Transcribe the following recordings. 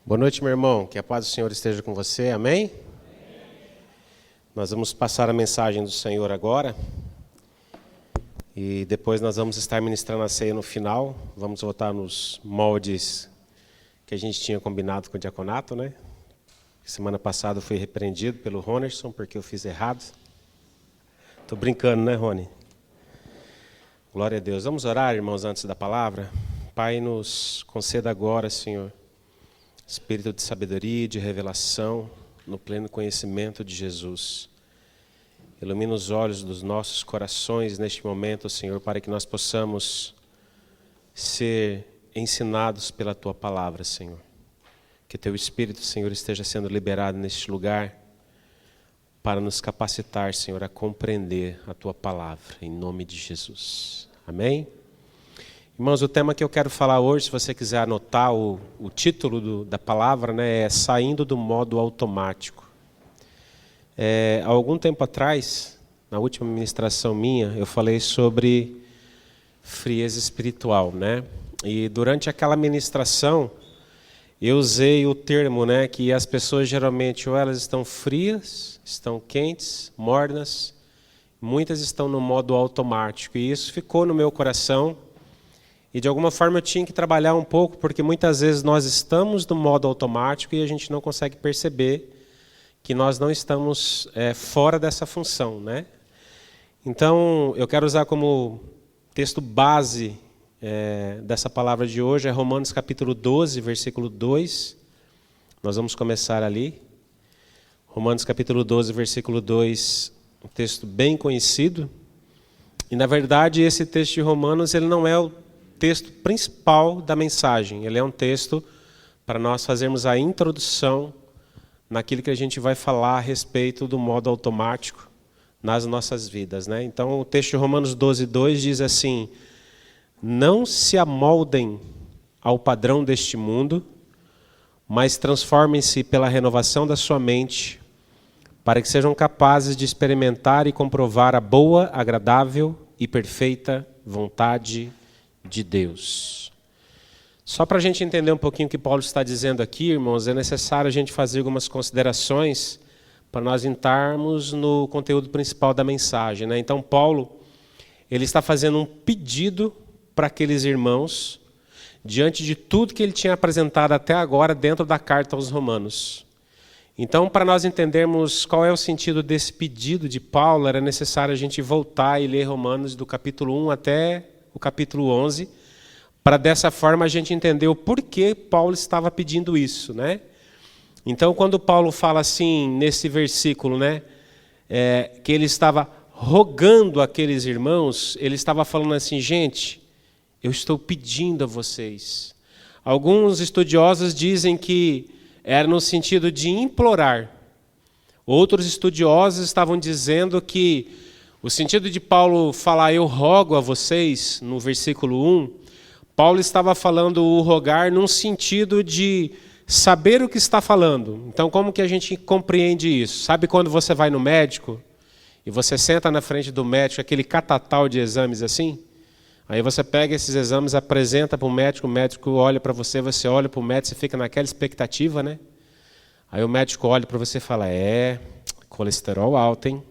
Boa noite, meu irmão. Que a paz do Senhor esteja com você. Amém? Nós vamos passar a mensagem do Senhor agora. E depois nós vamos estar ministrando a ceia no final. Vamos voltar nos moldes que a gente tinha combinado com o diaconato, né? Semana passada eu fui repreendido pelo Ronerson porque eu fiz errado. Estou brincando, né, Rony? Glória a Deus. Vamos orar, irmãos, antes da palavra? Pai, nos conceda agora, Senhor, espírito de sabedoria e de revelação no pleno conhecimento de Jesus. Ilumina os olhos dos nossos corações neste momento, Senhor, para que nós possamos ser ensinados pela Tua palavra, Senhor. Que Teu Espírito, Senhor, esteja sendo liberado neste lugar para nos capacitar, Senhor, a compreender a Tua palavra, em nome de Jesus. Amém? Irmãos, o tema que eu quero falar hoje, se você quiser anotar o título da palavra, né, é Saindo do Modo Automático. Há algum tempo atrás, na última ministração minha, eu falei sobre frieza espiritual, né? E durante aquela ministração, eu usei o termo, né, que as pessoas geralmente ou elas estão frias, estão quentes, mornas, muitas estão no modo automático. E isso ficou no meu coração. E de alguma forma eu tinha que trabalhar um pouco, porque muitas vezes nós estamos no modo automático e a gente não consegue perceber que nós não estamos fora dessa função, né? Então, eu quero usar como texto base dessa palavra de hoje, é Romanos capítulo 12, versículo 2. Nós vamos começar ali. Romanos capítulo 12, versículo 2, um texto bem conhecido. E, na verdade, esse texto de Romanos ele não é o texto principal da mensagem. Ele é um texto para nós fazermos a introdução naquilo que a gente vai falar a respeito do modo automático nas nossas vidas, né? Então, o texto de Romanos 12, 2 diz assim: não se amoldem ao padrão deste mundo, mas transformem-se pela renovação da sua mente, para que sejam capazes de experimentar e comprovar a boa, agradável e perfeita vontade de Deus. Só para a gente entender um pouquinho o que Paulo está dizendo aqui, irmãos, é necessário a gente fazer algumas considerações para nós entrarmos no conteúdo principal da mensagem, né? Então, Paulo, ele está fazendo um pedido para aqueles irmãos, diante de tudo que ele tinha apresentado até agora dentro da carta aos Romanos. Então, para nós entendermos qual é o sentido desse pedido de Paulo, era necessário a gente voltar e ler Romanos do capítulo 1 até o capítulo 11, para dessa forma a gente entender o porquê Paulo estava pedindo isso, né? Então, quando Paulo fala assim, nesse versículo, né, que ele estava rogando aqueles irmãos, ele estava falando assim: gente, eu estou pedindo a vocês. Alguns estudiosos dizem que era no sentido de implorar. Outros estudiosos estavam dizendo que o sentido de Paulo falar eu rogo a vocês, no versículo 1, Paulo estava falando o rogar num sentido de saber o que está falando. Então, como que a gente compreende isso? Sabe quando você vai no médico e você senta na frente do médico, aquele catatal de exames assim? Aí você pega esses exames, apresenta para o médico olha para você, você olha para o médico, você fica naquela expectativa, né? Aí o médico olha para você e fala, colesterol alto, hein?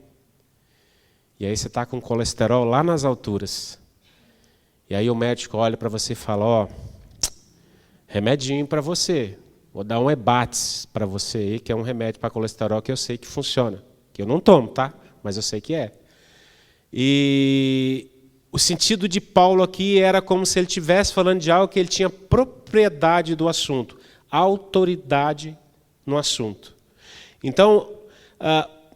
E aí você está com colesterol lá nas alturas. E aí o médico olha para você e fala, remedinho para você. Vou dar um Ebates para você aí, que é um remédio para colesterol que eu sei que funciona. Que eu não tomo, tá? Mas eu sei que é. E o sentido de Paulo aqui era como se ele estivesse falando de algo que ele tinha propriedade do assunto. Autoridade no assunto. Então,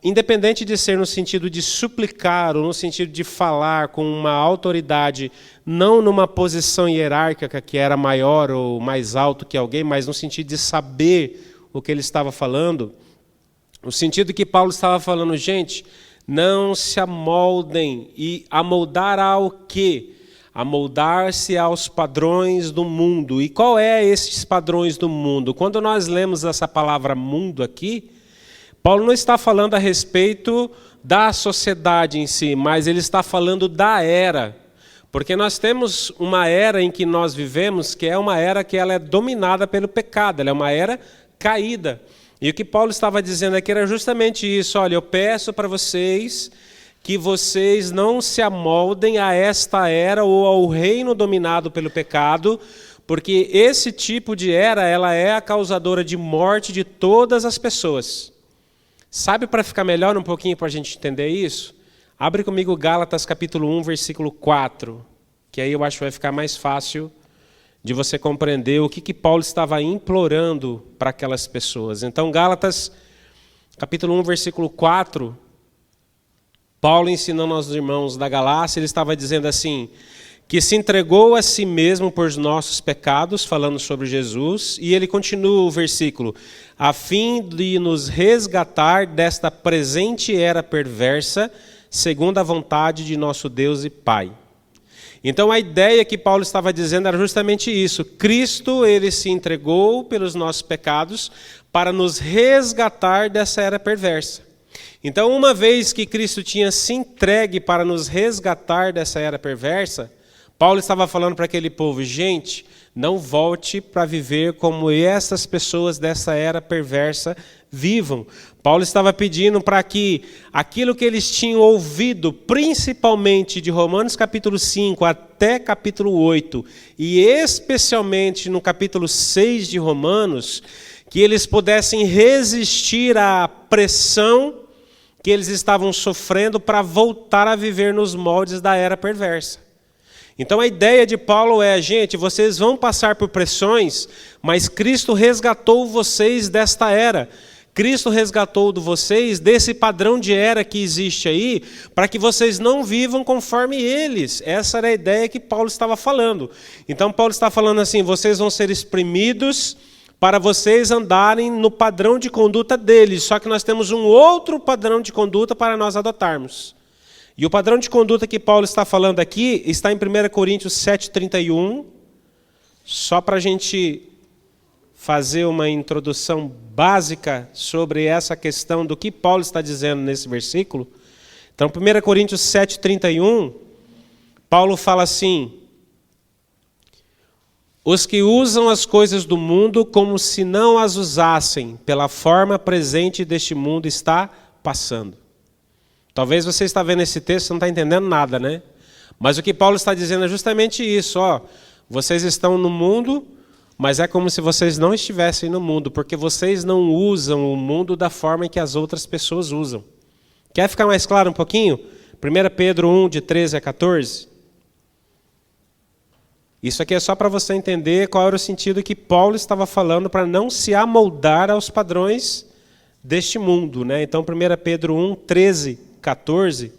independente de ser no sentido de suplicar ou no sentido de falar com uma autoridade, não numa posição hierárquica que era maior ou mais alto que alguém, mas no sentido de saber o que ele estava falando, o sentido que Paulo estava falando, gente, não se amoldem. E amoldar ao quê? Amoldar-se aos padrões do mundo. E qual é esses padrões do mundo? Quando nós lemos essa palavra mundo aqui, Paulo não está falando a respeito da sociedade em si, mas ele está falando da era. Porque nós temos uma era em que nós vivemos, que é uma era que ela é dominada pelo pecado, ela é uma era caída. E o que Paulo estava dizendo aqui era justamente isso: olha, eu peço para vocês que vocês não se amoldem a esta era ou ao reino dominado pelo pecado, porque esse tipo de era, ela é a causadora de morte de todas as pessoas. Sabe, para ficar melhor um pouquinho para a gente entender isso? Abre comigo Gálatas capítulo 1, versículo 4, que aí eu acho que vai ficar mais fácil de você compreender o que Paulo estava implorando para aquelas pessoas. Então, Gálatas capítulo 1, versículo 4, Paulo ensinando aos irmãos da Galácia, ele estava dizendo assim, que se entregou a si mesmo por nossos pecados, falando sobre Jesus, e ele continua o versículo, a fim de nos resgatar desta presente era perversa, segundo a vontade de nosso Deus e Pai. Então a ideia que Paulo estava dizendo era justamente isso. Cristo, ele se entregou pelos nossos pecados para nos resgatar dessa era perversa. Então, uma vez que Cristo tinha se entregue para nos resgatar dessa era perversa, Paulo estava falando para aquele povo, gente, não volte para viver como essas pessoas dessa era perversa vivam. Paulo estava pedindo para que aquilo que eles tinham ouvido, principalmente de Romanos capítulo 5 até capítulo 8, e especialmente no capítulo 6 de Romanos, que eles pudessem resistir à pressão que eles estavam sofrendo para voltar a viver nos moldes da era perversa. Então a ideia de Paulo é, gente, vocês vão passar por pressões, mas Cristo resgatou vocês desta era. Cristo resgatou vocês desse padrão de era que existe aí, para que vocês não vivam conforme eles. Essa era a ideia que Paulo estava falando. Então Paulo está falando assim, vocês vão ser exprimidos para vocês andarem no padrão de conduta deles. Só que nós temos um outro padrão de conduta para nós adotarmos. E o padrão de conduta que Paulo está falando aqui está em 1 Coríntios 7,31. Só para a gente fazer uma introdução básica sobre essa questão do que Paulo está dizendo nesse versículo. Então, 1 Coríntios 7,31, Paulo fala assim, os que usam as coisas do mundo como se não as usassem, pela forma presente deste mundo está passando. Talvez você está vendo esse texto e não está entendendo nada, né? Mas o que Paulo está dizendo é justamente isso, ó. Vocês estão no mundo, mas é como se vocês não estivessem no mundo, porque vocês não usam o mundo da forma em que as outras pessoas usam. Quer ficar mais claro um pouquinho? 1 Pedro 1, de 13 a 14. Isso aqui é só para você entender qual era o sentido que Paulo estava falando para não se amoldar aos padrões deste mundo, né? Então, 1 Pedro 1, 13, 14,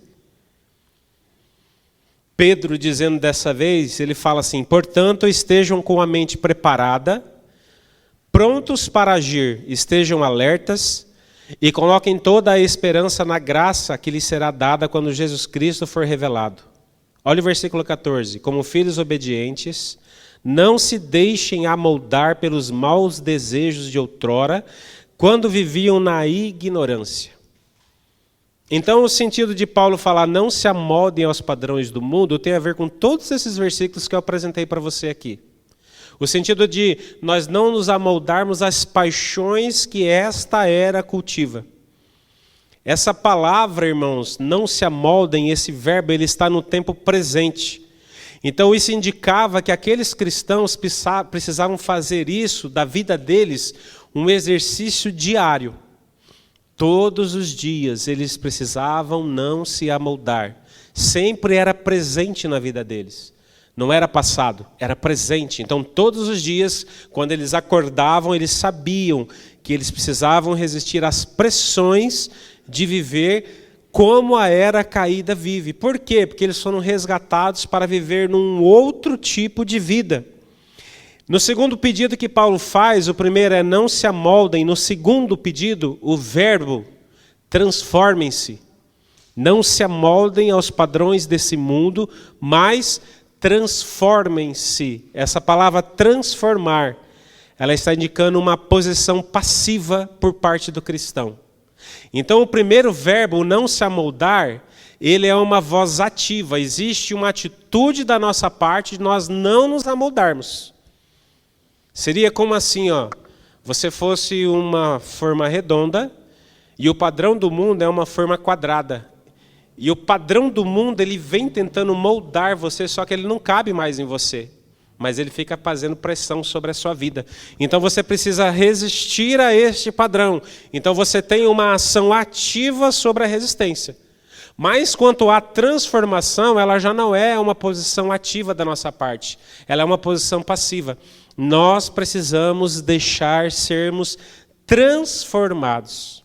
Pedro dizendo dessa vez, ele fala assim, portanto, estejam com a mente preparada, prontos para agir, estejam alertas e coloquem toda a esperança na graça que lhes será dada quando Jesus Cristo for revelado. Olha o versículo 14, como filhos obedientes, não se deixem amoldar pelos maus desejos de outrora, quando viviam na ignorância. Então, o sentido de Paulo falar não se amoldem aos padrões do mundo tem a ver com todos esses versículos que eu apresentei para você aqui. O sentido de nós não nos amoldarmos às paixões que esta era cultiva. Essa palavra, irmãos, não se amoldem, esse verbo ele está no tempo presente. Então isso indicava que aqueles cristãos precisavam fazer isso da vida deles um exercício diário. Todos os dias eles precisavam não se amoldar. Sempre era presente na vida deles. Não era passado, era presente. Então todos os dias, quando eles acordavam, eles sabiam que eles precisavam resistir às pressões de viver como a era caída vive. Por quê? Porque eles foram resgatados para viver num outro tipo de vida. No segundo pedido que Paulo faz, o primeiro é não se amoldem. No segundo pedido, o verbo transformem-se. Não se amoldem aos padrões desse mundo, mas transformem-se. Essa palavra transformar, ela está indicando uma posição passiva por parte do cristão. Então o primeiro verbo, não se amoldar, ele é uma voz ativa. Existe uma atitude da nossa parte de nós não nos amoldarmos. Seria como assim, você fosse uma forma redonda e o padrão do mundo é uma forma quadrada. E o padrão do mundo, ele vem tentando moldar você, só que ele não cabe mais em você. Mas ele fica fazendo pressão sobre a sua vida. Então você precisa resistir a este padrão. Então você tem uma ação ativa sobre a resistência. Mas quanto à transformação, ela já não é uma posição ativa da nossa parte. Ela é uma posição passiva. Nós precisamos deixar sermos transformados.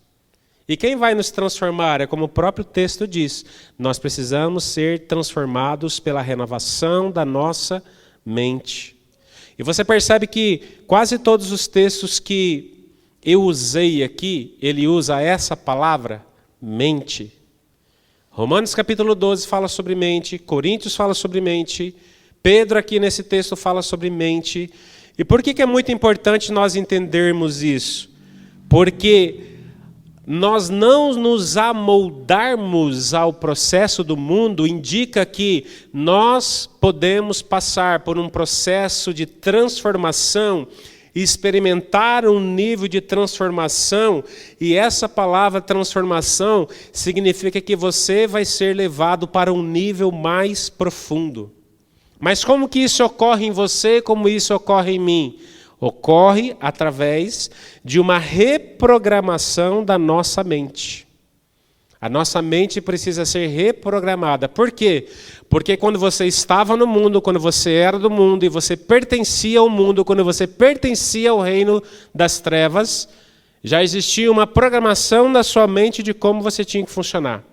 E quem vai nos transformar? É como o próprio texto diz. Nós precisamos ser transformados pela renovação da nossa mente. E você percebe que quase todos os textos que eu usei aqui, ele usa essa palavra, mente. Romanos capítulo 12 fala sobre mente, Coríntios fala sobre mente, Pedro aqui nesse texto fala sobre mente. E por que é muito importante nós entendermos isso? Porque nós não nos amoldarmos ao processo do mundo indica que nós podemos passar por um processo de transformação, experimentar um nível de transformação, e essa palavra transformação significa que você vai ser levado para um nível mais profundo. Mas como que isso ocorre em você, como isso ocorre em mim? Ocorre através de uma reprogramação da nossa mente. A nossa mente precisa ser reprogramada. Por quê? Porque quando você estava no mundo, quando você era do mundo e você pertencia ao mundo, quando você pertencia ao reino das trevas, já existia uma programação da sua mente de como você tinha que funcionar.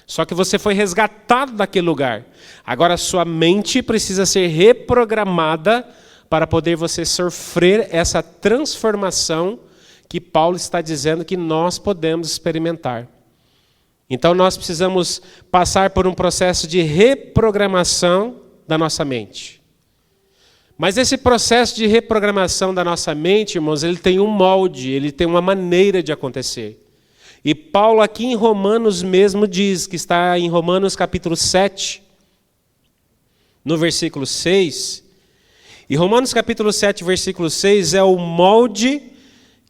Só que você foi resgatado daquele lugar. Agora a sua mente precisa ser reprogramada para poder você sofrer essa transformação que Paulo está dizendo que nós podemos experimentar. Então nós precisamos passar por um processo de reprogramação da nossa mente. Mas esse processo de reprogramação da nossa mente, irmãos, ele tem um molde, ele tem uma maneira de acontecer. E Paulo aqui em Romanos mesmo diz, que está em Romanos capítulo 7, no versículo 6, e Romanos capítulo 7, versículo 6 é o molde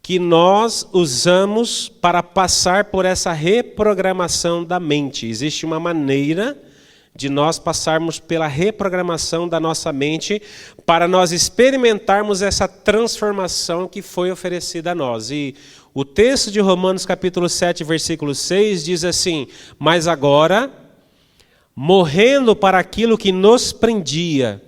que nós usamos para passar por essa reprogramação da mente. Existe uma maneira de nós passarmos pela reprogramação da nossa mente para nós experimentarmos essa transformação que foi oferecida a nós. E o texto de Romanos capítulo 7, versículo 6 diz assim: mas agora, morrendo para aquilo que nos prendia,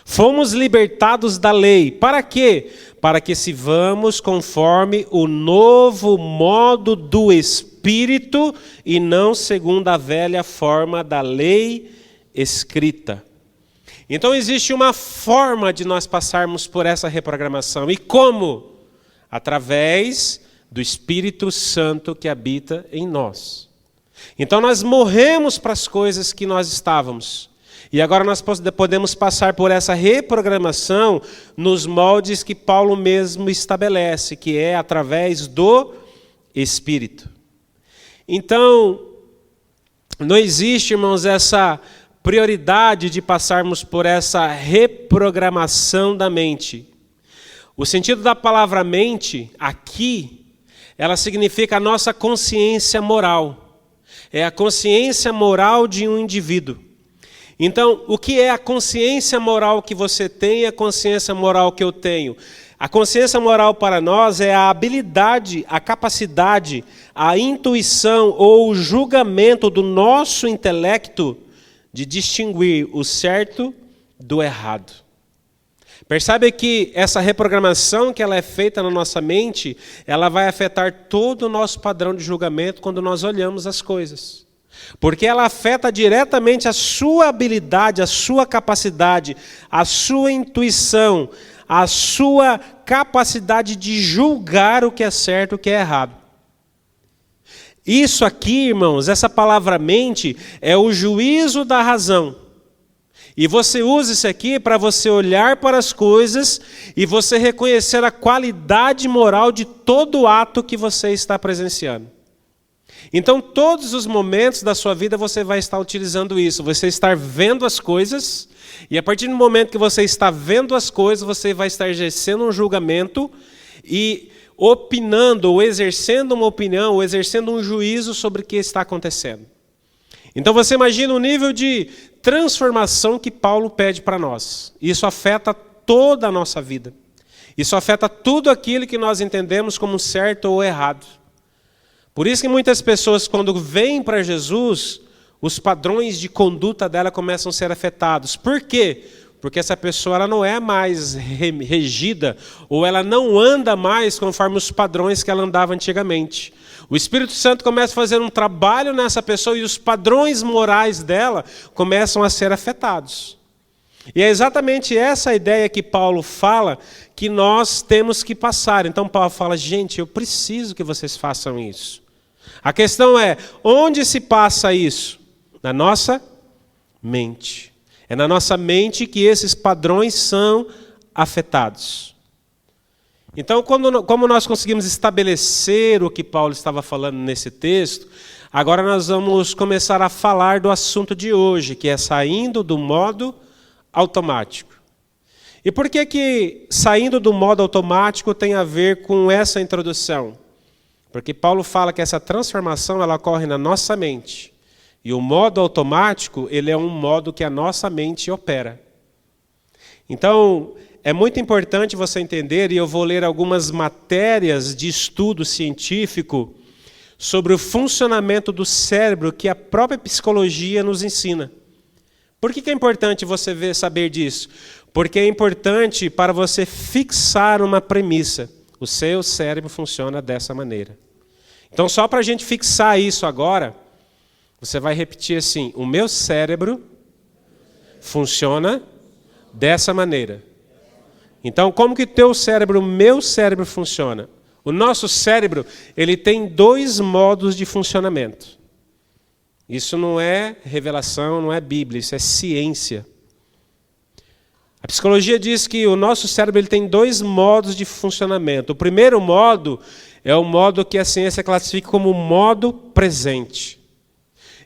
fomos libertados da lei. Para quê? Para que sirvamos conforme o novo modo do Espírito e não segundo a velha forma da lei escrita. Então existe uma forma de nós passarmos por essa reprogramação. E como? Através do Espírito Santo que habita em nós. Então nós morremos para as coisas que nós estávamos. E agora nós podemos passar por essa reprogramação nos moldes que Paulo mesmo estabelece, que é através do Espírito. Então, não existe, irmãos, essa prioridade de passarmos por essa reprogramação da mente. O sentido da palavra mente, aqui, ela significa a nossa consciência moral. É a consciência moral de um indivíduo. Então, o que é a consciência moral que você tem e a consciência moral que eu tenho? A consciência moral para nós é a habilidade, a capacidade, a intuição ou o julgamento do nosso intelecto de distinguir o certo do errado. Percebe que essa reprogramação que ela é feita na nossa mente, ela vai afetar todo o nosso padrão de julgamento quando nós olhamos as coisas. Porque ela afeta diretamente a sua habilidade, a sua capacidade, a sua intuição, a sua capacidade de julgar o que é certo e o que é errado. Isso aqui, irmãos, essa palavra mente, é o juízo da razão. E você usa isso aqui para você olhar para as coisas e você reconhecer a qualidade moral de todo ato que você está presenciando. Então, todos os momentos da sua vida você vai estar utilizando isso. Você estar vendo as coisas, e a partir do momento que você está vendo as coisas, você vai estar exercendo um julgamento e opinando, ou exercendo uma opinião, ou exercendo um juízo sobre o que está acontecendo. Então você imagina o nível de transformação que Paulo pede para nós. Isso afeta toda a nossa vida. Isso afeta tudo aquilo que nós entendemos como certo ou errado. Por isso que muitas pessoas, quando vêm para Jesus, os padrões de conduta dela começam a ser afetados. Por quê? Porque essa pessoa ela não é mais regida, ou ela não anda mais conforme os padrões que ela andava antigamente. O Espírito Santo começa a fazer um trabalho nessa pessoa e os padrões morais dela começam a ser afetados. E é exatamente essa ideia que Paulo fala que nós temos que passar. Então Paulo fala, gente, eu preciso que vocês façam isso. A questão é, onde se passa isso? Na nossa mente. É na nossa mente que esses padrões são afetados. Então, como nós conseguimos estabelecer o que Paulo estava falando nesse texto, agora nós vamos começar a falar do assunto de hoje, que é saindo do modo automático. E por que saindo do modo automático tem a ver com essa introdução? Porque Paulo fala que essa transformação ela ocorre na nossa mente. E o modo automático, ele é um modo que a nossa mente opera. Então, é muito importante você entender, e eu vou ler algumas matérias de estudo científico sobre o funcionamento do cérebro que a própria psicologia nos ensina. Por que é importante você saber disso? Porque é importante para você fixar uma premissa. O seu cérebro funciona dessa maneira. Então, só para a gente fixar isso agora, você vai repetir assim, o meu cérebro funciona dessa maneira. Então, como que o meu cérebro funciona? O nosso cérebro, ele tem 2 modos de funcionamento. Isso não é revelação, não é Bíblia, isso é ciência. A psicologia diz que o nosso cérebro ele tem 2 modos de funcionamento. O primeiro modo é o modo que a ciência classifica como modo presente.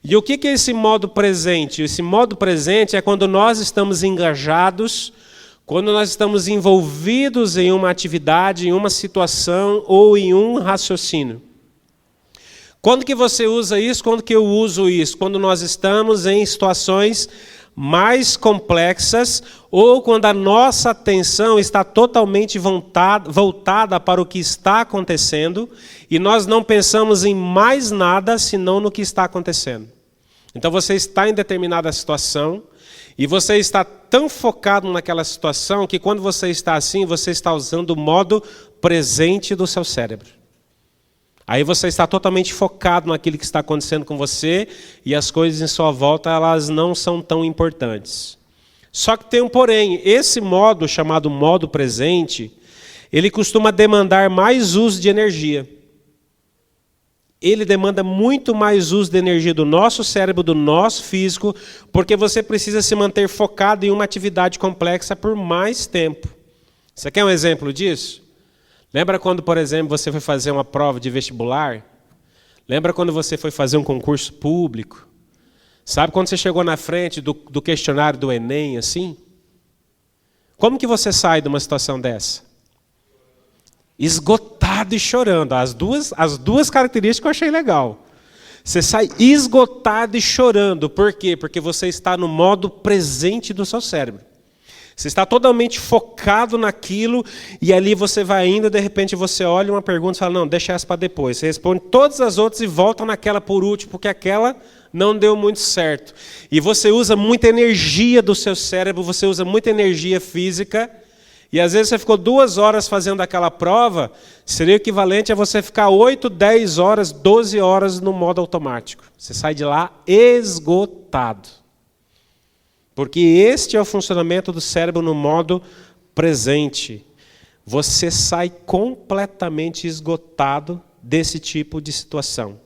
E o que é esse modo presente? Esse modo presente é quando nós estamos engajados, quando nós estamos envolvidos em uma atividade, em uma situação ou em um raciocínio. Quando que você usa isso? Quando que eu uso isso? Quando nós estamos em situações mais complexas ou quando a nossa atenção está totalmente voltada para o que está acontecendo e nós não pensamos em mais nada senão no que está acontecendo. Então você está em determinada situação e você está tão focado naquela situação que quando você está assim, você está usando o modo presente do seu cérebro. Aí você está totalmente focado naquilo que está acontecendo com você e as coisas em sua volta elas não são tão importantes. Só que tem um porém, esse modo chamado modo presente, ele costuma demandar mais uso de energia. Ele demanda muito mais uso de energia do nosso cérebro, do nosso físico, porque você precisa se manter focado em uma atividade complexa por mais tempo. Você quer um exemplo disso? Lembra quando, por exemplo, você foi fazer uma prova de vestibular? Lembra quando você foi fazer um concurso público? Sabe quando você chegou na frente do questionário do Enem, assim? Como que você sai de uma situação dessa? Esgotado e chorando. As duas características que eu achei legal. Você sai esgotado e chorando. Por quê? Porque você está no modo presente do seu cérebro. Você está totalmente focado naquilo e ali você vai indo, de repente você olha uma pergunta e fala, não, deixa essa para depois. Você responde todas as outras e volta naquela por último, porque aquela não deu muito certo. E você usa muita energia do seu cérebro, você usa muita energia física, e às vezes você ficou 2 horas fazendo aquela prova, seria o equivalente a você ficar 8, 10 horas, 12 horas no modo automático. Você sai de lá esgotado. Porque este é o funcionamento do cérebro no modo presente. Você sai completamente esgotado desse tipo de situação.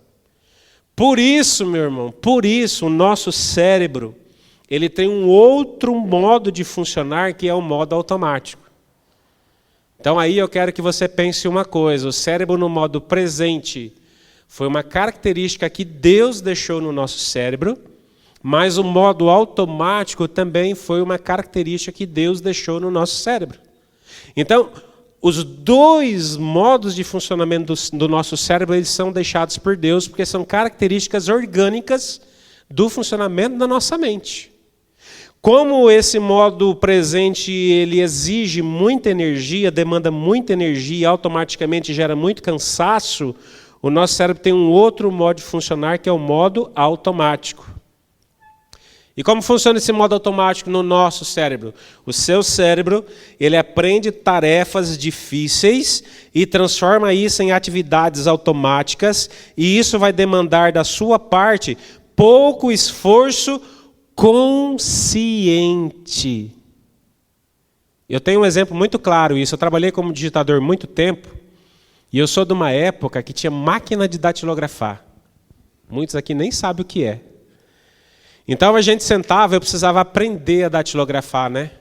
Por isso, meu irmão, por isso o nosso cérebro, ele tem um outro modo de funcionar que é o modo automático. Então aí eu quero que você pense uma coisa, o cérebro no modo presente Foi uma característica que Deus deixou no nosso cérebro, mas o modo automático também foi uma característica que Deus deixou no nosso cérebro. Então, os dois modos de funcionamento do nosso cérebro, eles são deixados por Deus, porque são características orgânicas do funcionamento da nossa mente. Como esse modo presente ele exige muita energia, demanda muita energia e automaticamente gera muito cansaço, o nosso cérebro tem um outro modo de funcionar, que é o modo automático. E como funciona esse modo automático no nosso cérebro? O seu cérebro, ele aprende tarefas difíceis e transforma isso em atividades automáticas, e isso vai demandar da sua parte pouco esforço consciente. Eu tenho um exemplo muito claro disso. Eu trabalhei como digitador muito tempo, e eu sou de uma época que tinha máquina de datilografar. Muitos aqui nem sabem o que é. Então a gente sentava, eu precisava aprender a datilografar, né?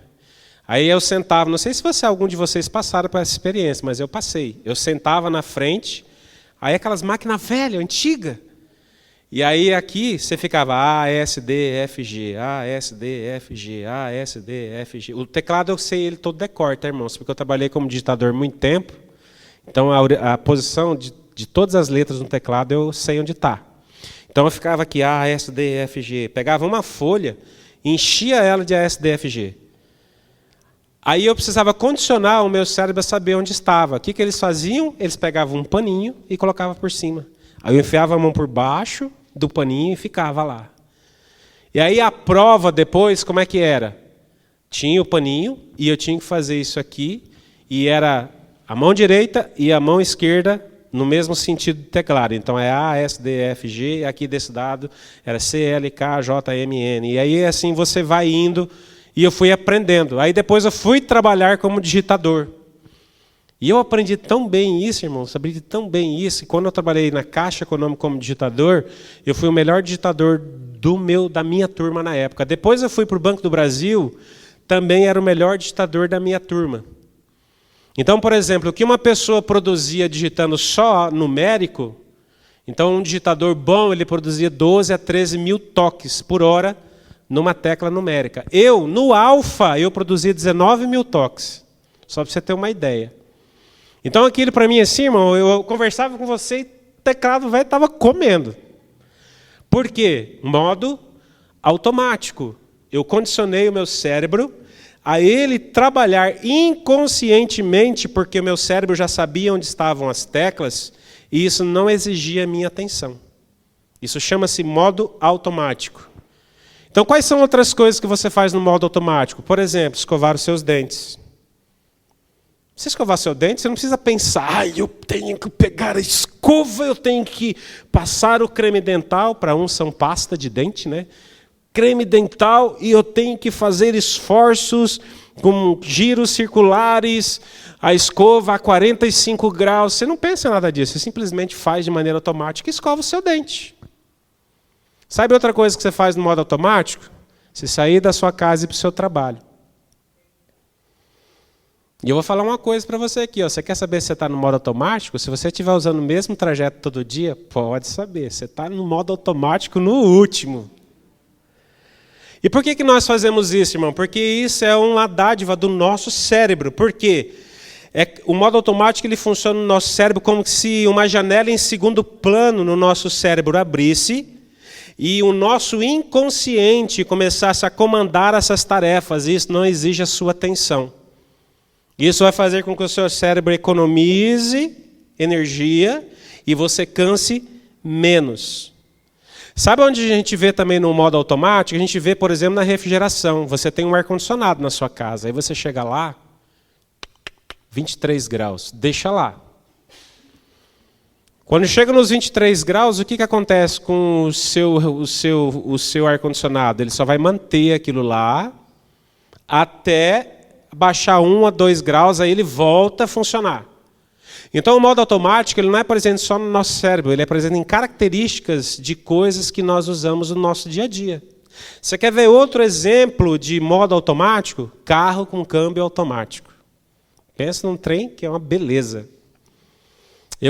Aí eu sentava, não sei se algum de vocês passaram por essa experiência, mas eu passei. Eu sentava na frente, aí aquelas máquinas velhas, antigas. E aí aqui você ficava A, S, D, F, G, A, S, D, F, G, A, S, D, F, G. O teclado eu sei ele todo de cor, tá, irmãos? Porque eu trabalhei como digitador muito tempo. Então a posição de todas as letras no teclado eu sei onde está. Então eu ficava aqui A, S, D, F, G. Pegava uma folha, enchia ela de A, S, D, F, G. Aí eu precisava condicionar o meu cérebro a saber onde estava. O que eles faziam? Eles pegavam um paninho e colocavam por cima. Aí eu enfiava a mão por baixo do paninho e ficava lá. E aí a prova depois, como é que era? Tinha o paninho e eu tinha que fazer isso aqui, e era a mão direita e a mão esquerda no mesmo sentido do teclado. Então é A, S, D, F, G, e aqui desse dado era C, L, K, J, M, N. E aí assim você vai indo, e eu fui aprendendo. Aí depois eu fui trabalhar como digitador. E eu aprendi tão bem isso, irmãos, aprendi tão bem isso, que quando eu trabalhei na Caixa Econômica como digitador, eu fui o melhor digitador da minha turma na época. Depois eu fui para o Banco do Brasil, também era o melhor digitador da minha turma. Então, por exemplo, o que uma pessoa produzia digitando só numérico, então um digitador bom, ele produzia 12 a 13 mil toques por hora numa tecla numérica. Eu, no alfa, eu produzia 19 mil toques, só para você ter uma ideia. Então aquilo para mim assim, irmão, eu conversava com você e o teclado velho estava comendo. Por quê? Modo automático. Eu condicionei o meu cérebro a ele trabalhar inconscientemente, porque o meu cérebro já sabia onde estavam as teclas, e isso não exigia minha atenção. Isso chama-se modo automático. Então quais são outras coisas que você faz no modo automático? Por exemplo, escovar os seus dentes. Você escovar seu dente, você não precisa pensar, eu tenho que pegar a escova, eu tenho que passar o creme dental, para uns são pasta de dente, né? Creme dental, e eu tenho que fazer esforços com giros circulares, a escova a 45 graus. Você não pensa em nada disso, você simplesmente faz de maneira automática e escova o seu dente. Sabe outra coisa que você faz no modo automático? Você sair da sua casa e ir para o seu trabalho. E eu vou falar uma coisa para você aqui. Você quer saber se você está no modo automático? Se você estiver usando o mesmo trajeto todo dia, pode saber. Você está no modo automático no último. E por que nós fazemos isso, irmão? Porque isso é uma dádiva do nosso cérebro. Por quê? O modo automático ele funciona no nosso cérebro como se uma janela em segundo plano no nosso cérebro abrisse e o nosso inconsciente começasse a comandar essas tarefas. Isso não exige a sua atenção. Isso vai fazer com que o seu cérebro economize energia e você canse menos. Sabe onde a gente vê também no modo automático? A gente vê, por exemplo, na refrigeração. Você tem um ar-condicionado na sua casa. Aí você chega lá, 23 graus, deixa lá. Quando chega nos 23 graus, o que acontece com o seu ar-condicionado? Ele só vai manter aquilo lá até baixar 1 a 2 graus, aí ele volta a funcionar. Então o modo automático ele não é presente só no nosso cérebro, ele é presente em características de coisas que nós usamos no nosso dia a dia. Você quer ver outro exemplo de modo automático? Carro com câmbio automático. Pensa num trem que é uma beleza.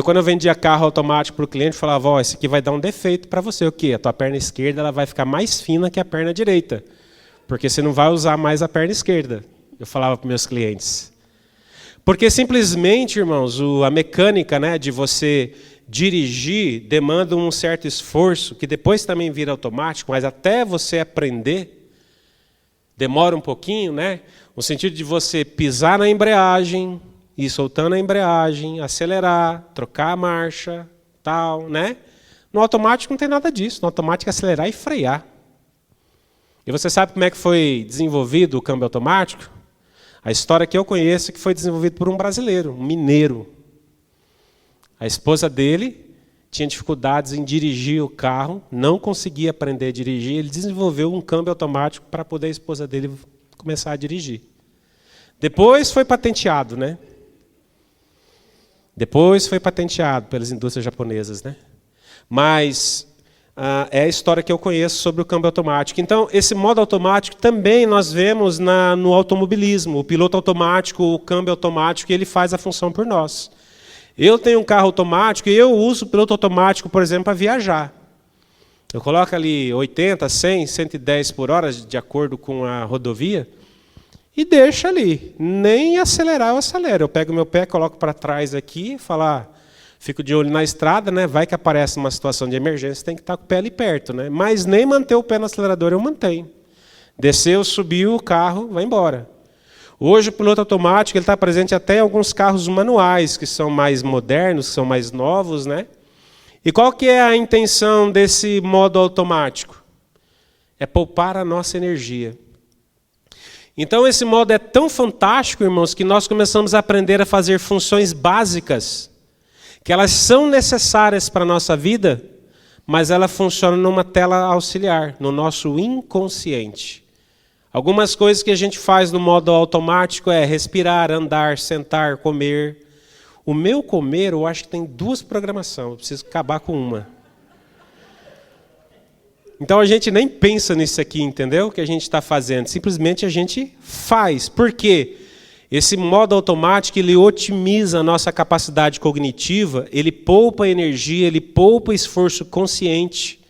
Quando eu vendia carro automático para o cliente, falava, ó, esse aqui vai dar um defeito para você. O quê? A tua perna esquerda ela vai ficar mais fina que a perna direita, porque você não vai usar mais a perna esquerda. Eu falava para meus clientes. Porque simplesmente, irmãos, a mecânica, né, de você dirigir demanda um certo esforço, que depois também vira automático, mas até você aprender, demora um pouquinho, né? No sentido de você pisar na embreagem, ir soltando a embreagem, acelerar, trocar a marcha, tal, né? No automático não tem nada disso. No automático é acelerar e frear. E você sabe como é que foi desenvolvido o câmbio automático? A história que eu conheço é que foi desenvolvido por um brasileiro, um mineiro. A esposa dele tinha dificuldades em dirigir o carro, não conseguia aprender a dirigir, ele desenvolveu um câmbio automático para poder a esposa dele começar a dirigir. Depois foi patenteado, né? Depois foi patenteado pelas indústrias japonesas, né? Mas é a história que eu conheço sobre o câmbio automático. Então, esse modo automático também nós vemos no automobilismo. O piloto automático, o câmbio automático, ele faz a função por nós. Eu tenho um carro automático e eu uso o piloto automático, por exemplo, para viajar. Eu coloco ali 80, 100, 110 por hora, de acordo com a rodovia, e deixo ali. Nem acelerar eu acelero. Eu pego meu pé, coloco para trás aqui, fico de olho na estrada, né? Vai que aparece uma situação de emergência, tem que estar com o pé ali perto, né? Mas nem manter o pé no acelerador eu mantenho. Desceu, subiu, o carro vai embora. Hoje o piloto automático ele está presente até em alguns carros manuais, que são mais modernos, que são mais novos, né? E qual que é a intenção desse modo automático? É poupar a nossa energia. Então esse modo é tão fantástico, irmãos, que nós começamos a aprender a fazer funções básicas, que elas são necessárias para a nossa vida, mas ela funciona numa tela auxiliar, no nosso inconsciente. Algumas coisas que a gente faz no modo automático é respirar, andar, sentar, comer. O meu comer, eu acho que tem 2 programações, eu preciso acabar com uma. Então a gente nem pensa nisso aqui, entendeu? O que a gente está fazendo, simplesmente a gente faz. Por quê? Esse modo automático, ele otimiza a nossa capacidade cognitiva, ele poupa energia, ele poupa esforço consciente.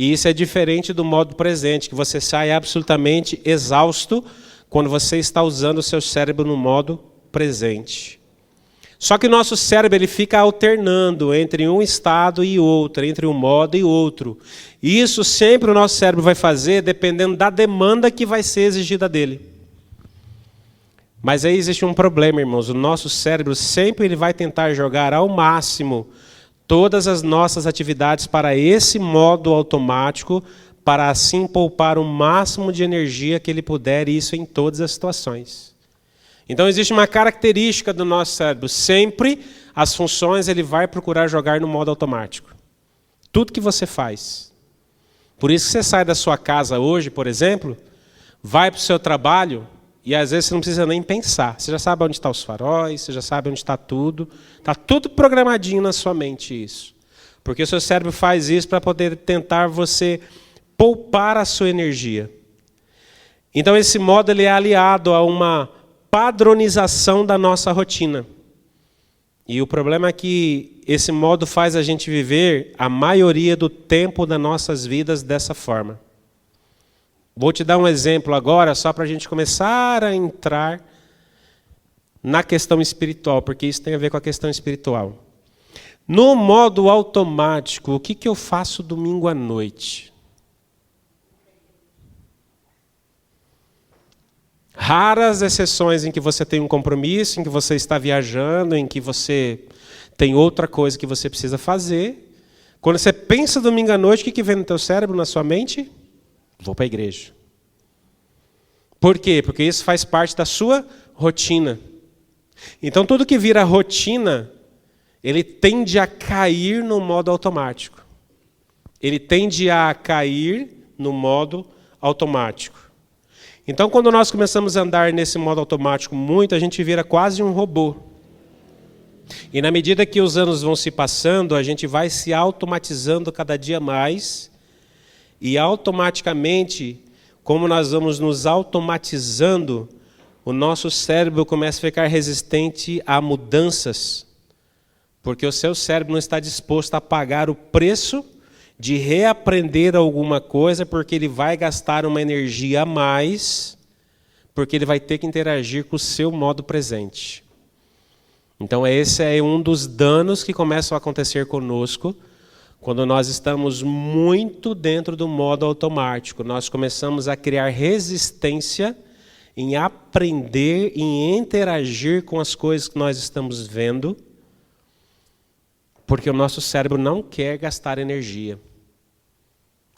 E isso é diferente do modo presente, que você sai absolutamente exausto quando você está usando o seu cérebro no modo presente. Só que o nosso cérebro ele fica alternando entre um estado e outro, entre um modo e outro. E isso sempre o nosso cérebro vai fazer dependendo da demanda que vai ser exigida dele. Mas aí existe um problema, irmãos. O nosso cérebro sempre ele vai tentar jogar ao máximo todas as nossas atividades para esse modo automático, para assim poupar o máximo de energia que ele puder, e isso em todas as situações. Então existe uma característica do nosso cérebro, sempre as funções ele vai procurar jogar no modo automático. Tudo que você faz. Por isso que você sai da sua casa hoje, por exemplo, vai para o seu trabalho, e às vezes você não precisa nem pensar. Você já sabe onde estão os faróis, você já sabe onde está tudo. Está tudo programadinho na sua mente isso. Porque o seu cérebro faz isso para poder tentar você poupar a sua energia. Então esse modo ele é aliado a uma padronização da nossa rotina. E o problema é que esse modo faz a gente viver a maioria do tempo das nossas vidas dessa forma. Vou te dar um exemplo agora, só para a gente começar a entrar na questão espiritual, porque isso tem a ver com a questão espiritual. No modo automático, o que eu faço domingo à noite? Raras exceções em que você tem um compromisso, em que você está viajando, em que você tem outra coisa que você precisa fazer. Quando você pensa domingo à noite, o que vem no teu cérebro, na sua mente? Vou para a igreja. Por quê? Porque isso faz parte da sua rotina. Então, tudo que vira rotina, ele tende a cair no modo automático. Ele tende a cair no modo automático. Então, quando nós começamos a andar nesse modo automático muito, a gente vira quase um robô. E na medida que os anos vão se passando, a gente vai se automatizando cada dia mais. E automaticamente, como nós vamos nos automatizando, o nosso cérebro começa a ficar resistente a mudanças. Porque o seu cérebro não está disposto a pagar o preço de reaprender alguma coisa, porque ele vai gastar uma energia a mais, porque ele vai ter que interagir com o seu modo presente. Então esse é um dos danos que começam a acontecer conosco, quando nós estamos muito dentro do modo automático. Nós começamos a criar resistência em aprender, em interagir com as coisas que nós estamos vendo, porque o nosso cérebro não quer gastar energia.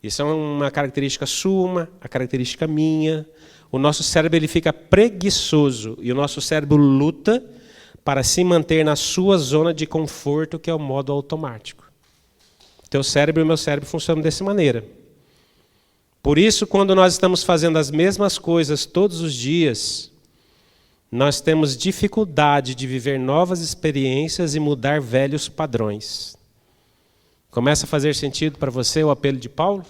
Isso é uma característica sua, uma característica minha. O nosso cérebro ele fica preguiçoso e o nosso cérebro luta para se manter na sua zona de conforto, que é o modo automático. Teu cérebro e o meu cérebro funcionam dessa maneira. Por isso, quando nós estamos fazendo as mesmas coisas todos os dias, nós temos dificuldade de viver novas experiências e mudar velhos padrões. Começa a fazer sentido para você o apelo de Paulo?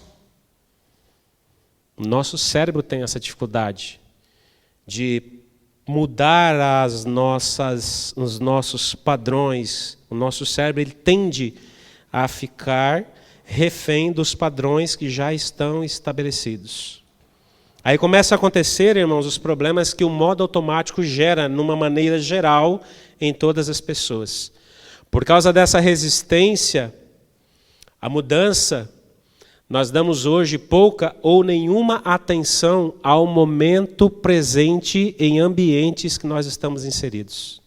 O nosso cérebro tem essa dificuldade de mudar os nossos padrões. O nosso cérebro ele tende a ficar refém dos padrões que já estão estabelecidos. Aí começa a acontecer, irmãos, os problemas que o modo automático gera, numa maneira geral, em todas as pessoas. Por causa dessa resistência à mudança, nós damos hoje pouca ou nenhuma atenção ao momento presente em ambientes que nós estamos inseridos.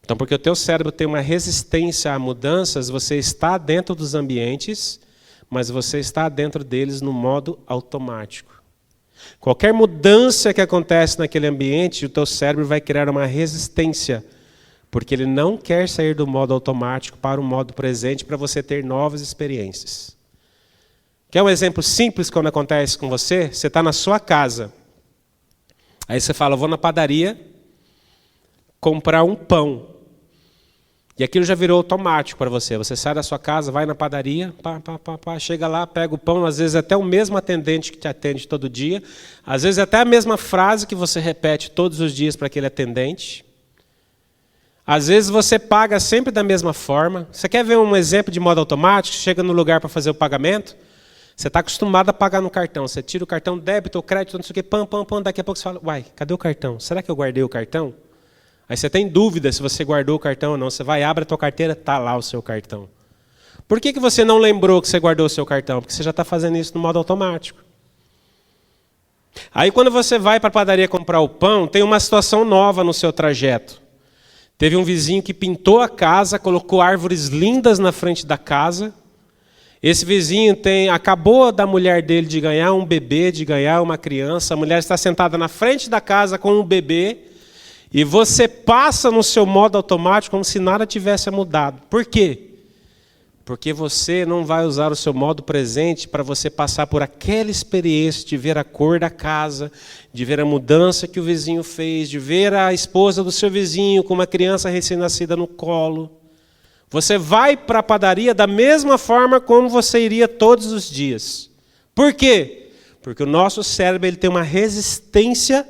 Então, porque o teu cérebro tem uma resistência a mudanças, você está dentro dos ambientes, mas você está dentro deles no modo automático. Qualquer mudança que acontece naquele ambiente, o teu cérebro vai criar uma resistência, porque ele não quer sair do modo automático para o modo presente para você ter novas experiências. Quer um exemplo simples quando acontece com você? Você está na sua casa. Aí você fala, eu vou na padaria comprar um pão. E aquilo já virou automático para você. Você sai da sua casa, vai na padaria, chega lá, pega o pão, às vezes até o mesmo atendente que te atende todo dia, às vezes até a mesma frase que você repete todos os dias para aquele atendente. Às vezes você paga sempre da mesma forma. Você quer ver um exemplo de modo automático? Chega no lugar para fazer o pagamento, você está acostumado a pagar no cartão. Você tira o cartão débito ou crédito, não sei o quê, pam, daqui a pouco você fala, uai, cadê o cartão? Será que eu guardei o cartão? Aí você tem dúvida se você guardou o cartão ou não. Você vai, abre a tua carteira, está lá o seu cartão. Por que você não lembrou que você guardou o seu cartão? Porque você já está fazendo isso no modo automático. Aí quando você vai para a padaria comprar o pão, tem uma situação nova no seu trajeto. Teve um vizinho que pintou a casa, colocou árvores lindas na frente da casa. Esse vizinho acabou da mulher dele de ganhar um bebê, de ganhar uma criança. A mulher está sentada na frente da casa com um bebê. E você passa no seu modo automático como se nada tivesse mudado. Por quê? Porque você não vai usar o seu modo presente para você passar por aquela experiência de ver a cor da casa, de ver a mudança que o vizinho fez, de ver a esposa do seu vizinho com uma criança recém-nascida no colo. Você vai para a padaria da mesma forma como você iria todos os dias. Por quê? Porque o nosso cérebro ele tem uma resistência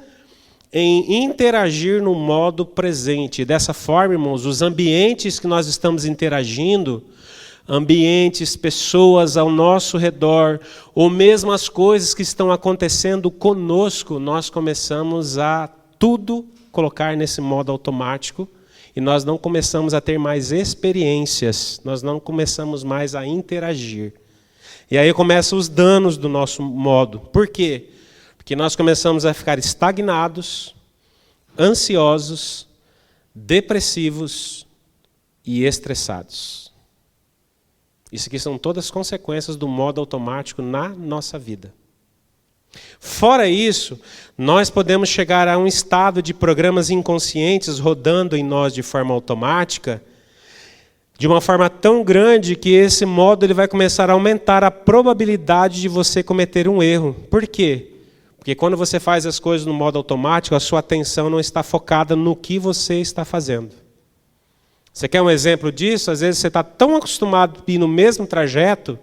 em interagir no modo presente. Dessa forma, irmãos, os ambientes que nós estamos interagindo, ambientes, pessoas ao nosso redor, ou mesmo as coisas que estão acontecendo conosco, nós começamos a tudo colocar nesse modo automático e nós não começamos a ter mais experiências, nós não começamos mais a interagir. E aí começam os danos do nosso modo. Por quê? Porque nós começamos a ficar estagnados, ansiosos, depressivos e estressados. Isso aqui são todas consequências do modo automático na nossa vida. Fora isso, nós podemos chegar a um estado de programas inconscientes rodando em nós de forma automática, de uma forma tão grande que esse modo ele vai começar a aumentar a probabilidade de você cometer um erro. Por quê? Porque quando você faz as coisas no modo automático, a sua atenção não está focada no que você está fazendo. Você quer um exemplo disso? Às vezes você está tão acostumado a ir no mesmo trajeto,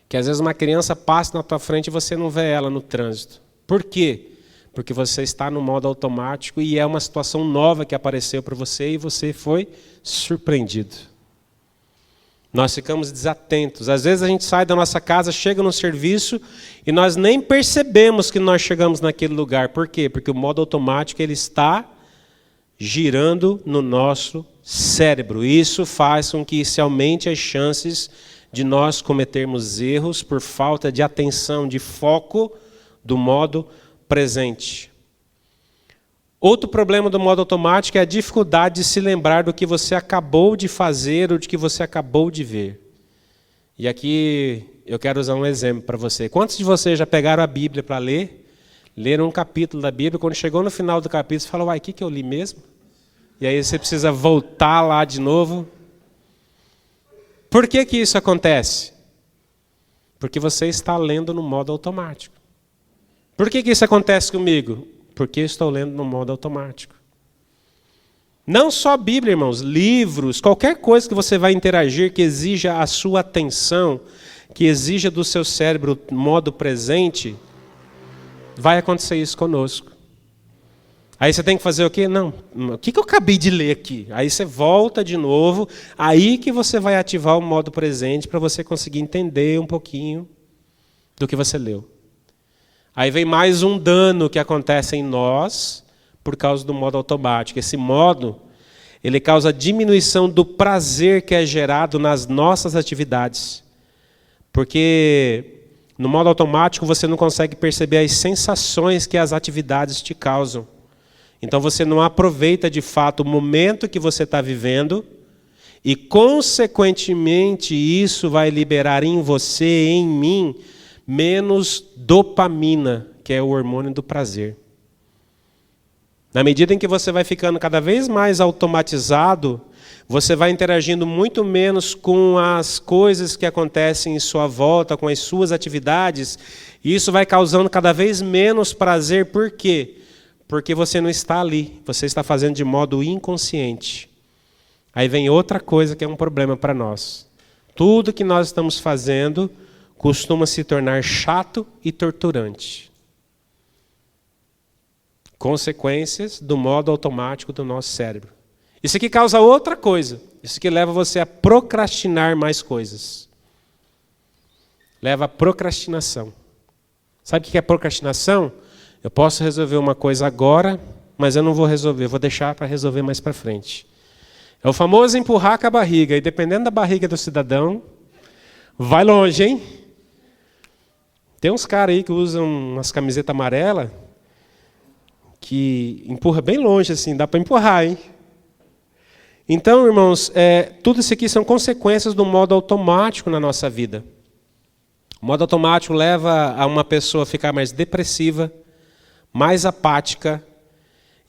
que às vezes uma criança passa na tua frente e você não vê ela no trânsito. Por quê? porque você está no modo automático e é uma situação nova que apareceu para você e você foi surpreendido. Nós ficamos desatentos. Às vezes a gente sai da nossa casa, chega no serviço e nós nem percebemos que nós chegamos naquele lugar. Por quê? Porque o modo automático ele está girando no nosso cérebro. Isso faz com que se aumente as chances de nós cometermos erros por falta de atenção, de foco do modo presente. Outro problema do modo automático é a dificuldade de se lembrar do que você acabou de fazer ou de que você acabou de ver. E aqui eu quero usar um exemplo para você. Quantos de vocês já pegaram a Bíblia para ler? Leram um capítulo da Bíblia, quando chegou no final do capítulo, você fala, uai, o que eu li mesmo? E aí você precisa voltar lá de novo. Por que isso acontece? Porque você está lendo no modo automático. Por que isso acontece comigo? Porque eu estou lendo no modo automático. Não só a Bíblia, irmãos, livros, qualquer coisa que você vai interagir que exija a sua atenção, que exija do seu cérebro modo presente, vai acontecer isso conosco. Aí você tem que fazer o quê? Não, o que eu acabei de ler aqui? Aí você volta de novo, aí que você vai ativar o modo presente para você conseguir entender um pouquinho do que você leu. Aí vem mais um dano que acontece em nós por causa do modo automático. Esse modo, ele causa diminuição do prazer que é gerado nas nossas atividades. Porque no modo automático você não consegue perceber as sensações que as atividades te causam. Então você não aproveita de fato o momento que você está vivendo e, consequentemente, isso vai liberar em você, em mim, menos dopamina, que é o hormônio do prazer. Na medida em que você vai ficando cada vez mais automatizado, você vai interagindo muito menos com as coisas que acontecem em sua volta, com as suas atividades, e isso vai causando cada vez menos prazer. Por quê? Porque você não está ali, você está fazendo de modo inconsciente. Aí vem outra coisa que é um problema para nós. Tudo que nós estamos fazendo costuma se tornar chato e torturante. Consequências do modo automático do nosso cérebro. Isso aqui causa outra coisa. Isso aqui leva você a procrastinar mais coisas. Leva à procrastinação. Sabe o que é procrastinação? Eu posso resolver uma coisa agora, mas eu não vou resolver. Eu vou deixar para resolver mais para frente. É o famoso empurrar com a barriga. E dependendo da barriga do cidadão, vai longe, hein? Tem uns caras aí que usam umas camisetas amarelas que empurra bem longe, assim, dá para empurrar, hein? Então, irmãos, tudo isso aqui são consequências do modo automático na nossa vida. O modo automático leva a uma pessoa a ficar mais depressiva, mais apática,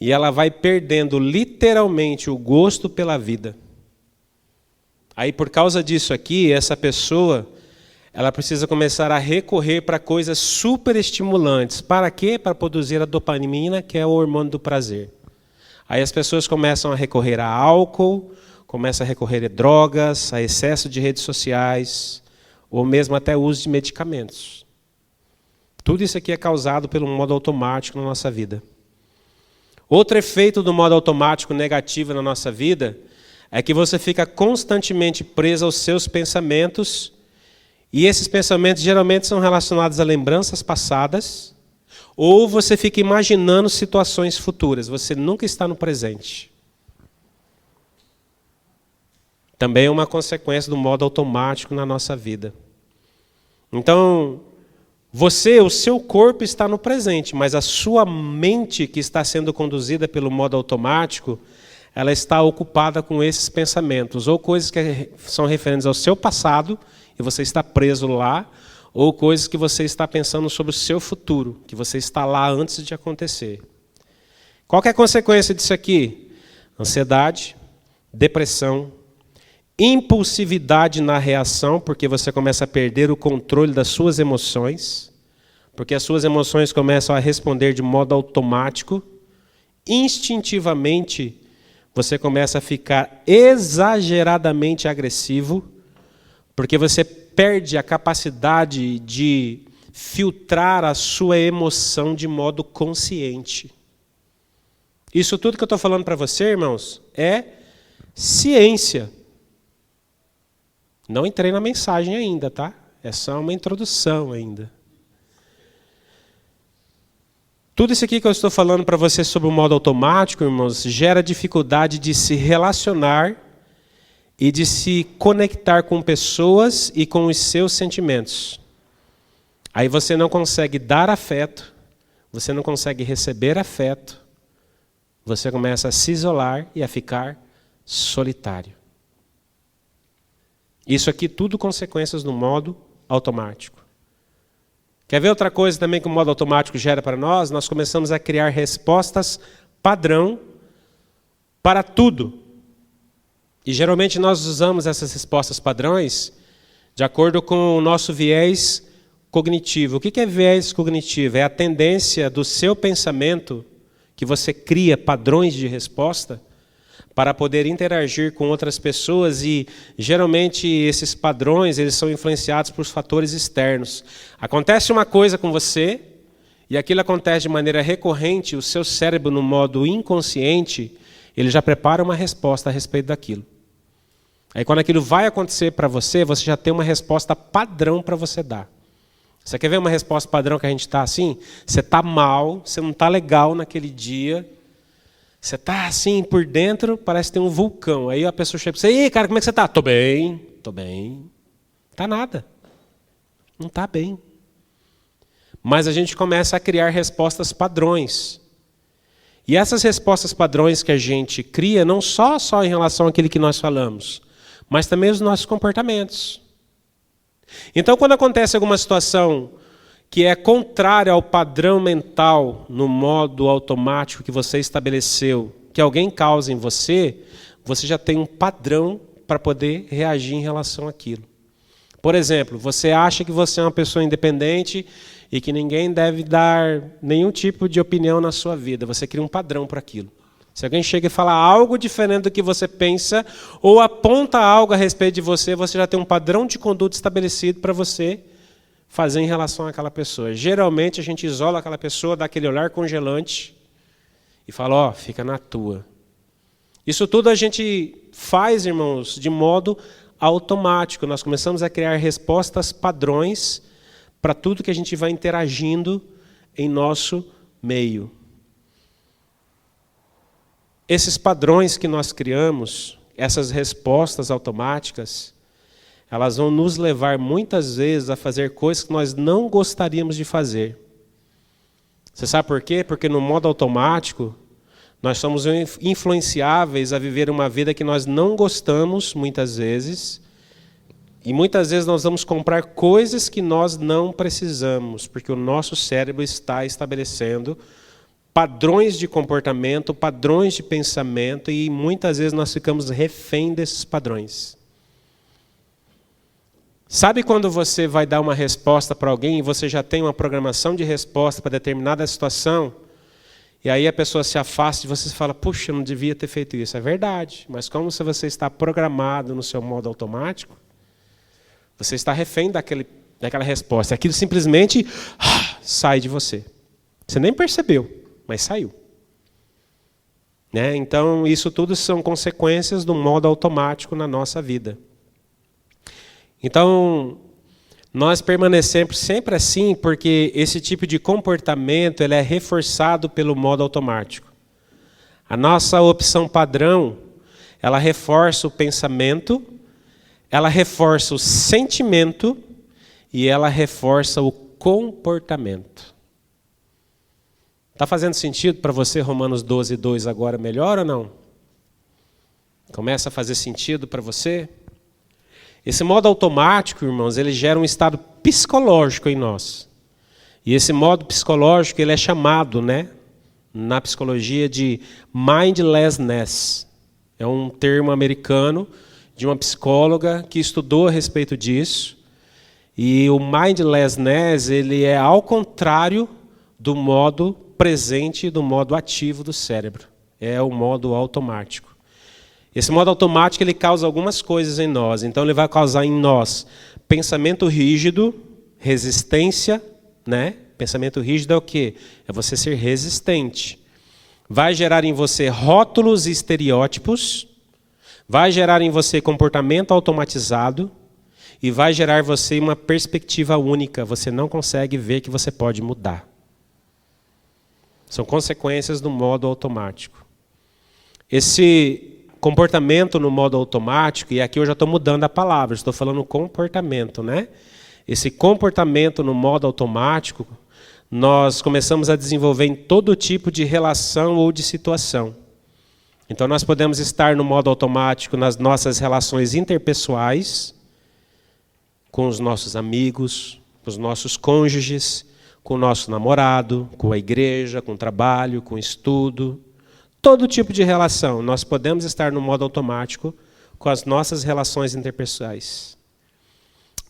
e ela vai perdendo literalmente o gosto pela vida. Aí, por causa disso aqui, essa pessoa, ela precisa começar a recorrer para coisas super estimulantes. Para quê? Para produzir a dopamina, que é o hormônio do prazer. Aí as pessoas começam a recorrer a álcool, começam a recorrer a drogas, a excesso de redes sociais, ou mesmo até o uso de medicamentos. Tudo isso aqui é causado pelo modo automático na nossa vida. Outro efeito do modo automático negativo na nossa vida é que você fica constantemente preso aos seus pensamentos, e esses pensamentos geralmente são relacionados a lembranças passadas, ou você fica imaginando situações futuras, você nunca está no presente. Também é uma consequência do modo automático na nossa vida. Então, o seu corpo está no presente, mas a sua mente, que está sendo conduzida pelo modo automático, ela está ocupada com esses pensamentos, ou coisas que são referentes ao seu passado, e você está preso lá, ou coisas que você está pensando sobre o seu futuro, que você está lá antes de acontecer. Qual que é a consequência disso aqui? Ansiedade, depressão, impulsividade na reação, porque você começa a perder o controle das suas emoções, porque as suas emoções começam a responder de modo automático, instintivamente você começa a ficar exageradamente agressivo, porque você perde a capacidade de filtrar a sua emoção de modo consciente. Isso tudo que eu estou falando para você, irmãos, é ciência. Não entrei na mensagem ainda, tá? É só uma introdução ainda. Tudo isso aqui que eu estou falando para você sobre o modo automático, irmãos, gera dificuldade de se relacionar e de se conectar com pessoas e com os seus sentimentos. Aí você não consegue dar afeto, você não consegue receber afeto, você começa a se isolar e a ficar solitário. Isso aqui tudo consequências do modo automático. Quer ver outra coisa também que o modo automático gera para nós? Nós começamos a criar respostas padrão para tudo. E geralmente nós usamos essas respostas padrões de acordo com o nosso viés cognitivo. O que é viés cognitivo? É a tendência do seu pensamento que você cria padrões de resposta para poder interagir com outras pessoas e, geralmente, esses padrões eles são influenciados por fatores externos. Acontece uma coisa com você e aquilo acontece de maneira recorrente, o seu cérebro, no modo inconsciente, ele já prepara uma resposta a respeito daquilo. Aí, quando aquilo vai acontecer para você, você já tem uma resposta padrão para você dar. Você quer ver uma resposta padrão que a gente está assim? Você está mal, você não está legal naquele dia. Você está assim por dentro, parece ter um vulcão. Aí a pessoa chega e diz: "Ei, cara, como é que você está?" "Estou bem, estou bem." Está nada. Não está bem. Mas a gente começa a criar respostas padrões. E essas respostas padrões que a gente cria, não só em relação àquilo que nós falamos, mas também os nossos comportamentos. Então, quando acontece alguma situação que é contrária ao padrão mental, no modo automático que você estabeleceu, que alguém causa em você, você já tem um padrão para poder reagir em relação àquilo. Por exemplo, você acha que você é uma pessoa independente e que ninguém deve dar nenhum tipo de opinião na sua vida. Você cria um padrão para aquilo. Se alguém chega e fala algo diferente do que você pensa, ou aponta algo a respeito de você, você já tem um padrão de conduta estabelecido para você fazer em relação àquela pessoa. Geralmente a gente isola aquela pessoa, dá aquele olhar congelante e fala: ó, fica na tua. Isso tudo a gente faz, irmãos, de modo automático. Nós começamos a criar respostas padrões para tudo que a gente vai interagindo em nosso meio. Esses padrões que nós criamos, essas respostas automáticas, elas vão nos levar muitas vezes a fazer coisas que nós não gostaríamos de fazer. Você sabe por quê? Porque no modo automático, nós somos influenciáveis a viver uma vida que nós não gostamos muitas vezes. E muitas vezes nós vamos comprar coisas que nós não precisamos, porque o nosso cérebro está estabelecendo padrões de comportamento, padrões de pensamento, e muitas vezes nós ficamos refém desses padrões. Sabe quando você vai dar uma resposta para alguém e você já tem uma programação de resposta para determinada situação, e aí a pessoa se afasta e você fala: puxa, eu não devia ter feito isso. É verdade, mas como se você está programado no seu modo automático, você está refém daquela resposta. Aquilo simplesmente sai de você. Você nem percebeu, mas saiu. Né? Então, isso tudo são consequências do modo automático na nossa vida. Então, nós permanecemos sempre assim, porque esse tipo de comportamento ele é reforçado pelo modo automático. A nossa opção padrão, ela reforça o pensamento, ela reforça o sentimento e ela reforça o comportamento. Está fazendo sentido para você Romanos 12:2 agora melhor ou não? Começa a fazer sentido para você? Esse modo automático, irmãos, ele gera um estado psicológico em nós. E esse modo psicológico ele é chamado, né, na psicologia de mindlessness. É um termo americano de uma psicóloga que estudou a respeito disso. E o mindlessness ele é ao contrário do modo presente, do modo ativo do cérebro. É o modo automático. Esse modo automático ele causa algumas coisas em nós. Então ele vai causar em nós pensamento rígido, resistência, né? Pensamento rígido é o quê? É você ser resistente. Vai gerar em você rótulos e estereótipos, vai gerar em você comportamento automatizado e vai gerar em você uma perspectiva única. Você não consegue ver que você pode mudar. São consequências do modo automático. Esse comportamento no modo automático, e aqui eu já estou mudando a palavra, estou falando comportamento, né? Esse comportamento no modo automático, nós começamos a desenvolver em todo tipo de relação ou de situação. Então nós podemos estar no modo automático nas nossas relações interpessoais, com os nossos amigos, com os nossos cônjuges, com o nosso namorado, com a igreja, com o trabalho, com o estudo. Todo tipo de relação, nós podemos estar no modo automático com as nossas relações interpessoais.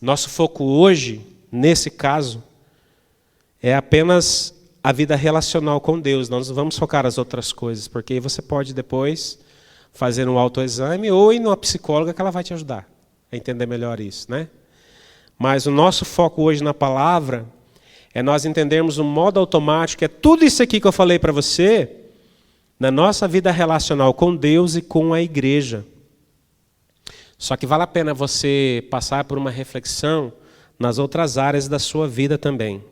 Nosso foco hoje, nesse caso, é apenas a vida relacional com Deus. Nós não vamos focar nas outras coisas, porque aí você pode depois fazer um autoexame ou ir numa psicóloga que ela vai te ajudar a entender melhor isso, né? Mas o nosso foco hoje na palavra é nós entendermos o modo automático, é tudo isso aqui que eu falei para você, na nossa vida relacional com Deus e com a igreja. Só que vale a pena você passar por uma reflexão nas outras áreas da sua vida também.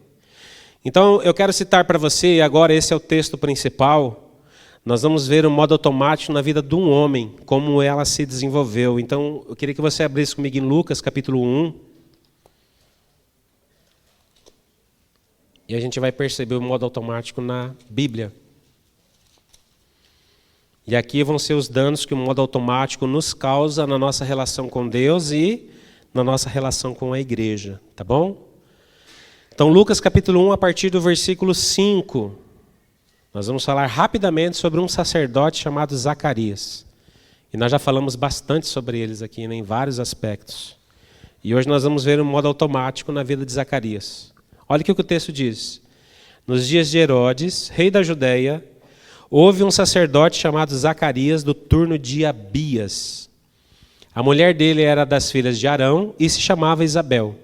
Então, eu quero citar para você, e agora esse é o texto principal, nós vamos ver o modo automático na vida de um homem, como ela se desenvolveu. Então, eu queria que você abrisse comigo em Lucas, capítulo 1. E a gente vai perceber o modo automático na Bíblia. E aqui vão ser os danos que o modo automático nos causa na nossa relação com Deus e na nossa relação com a igreja, tá bom? Então, Lucas capítulo 1, a partir do versículo 5, nós vamos falar rapidamente sobre um sacerdote chamado Zacarias. E nós já falamos bastante sobre eles aqui, né, em vários aspectos. E hoje nós vamos ver o modo automático na vida de Zacarias. Olha o que o texto diz. Nos dias de Herodes, rei da Judéia, houve um sacerdote chamado Zacarias, do turno de Abias. A mulher dele era das filhas de Arão e se chamava Isabel.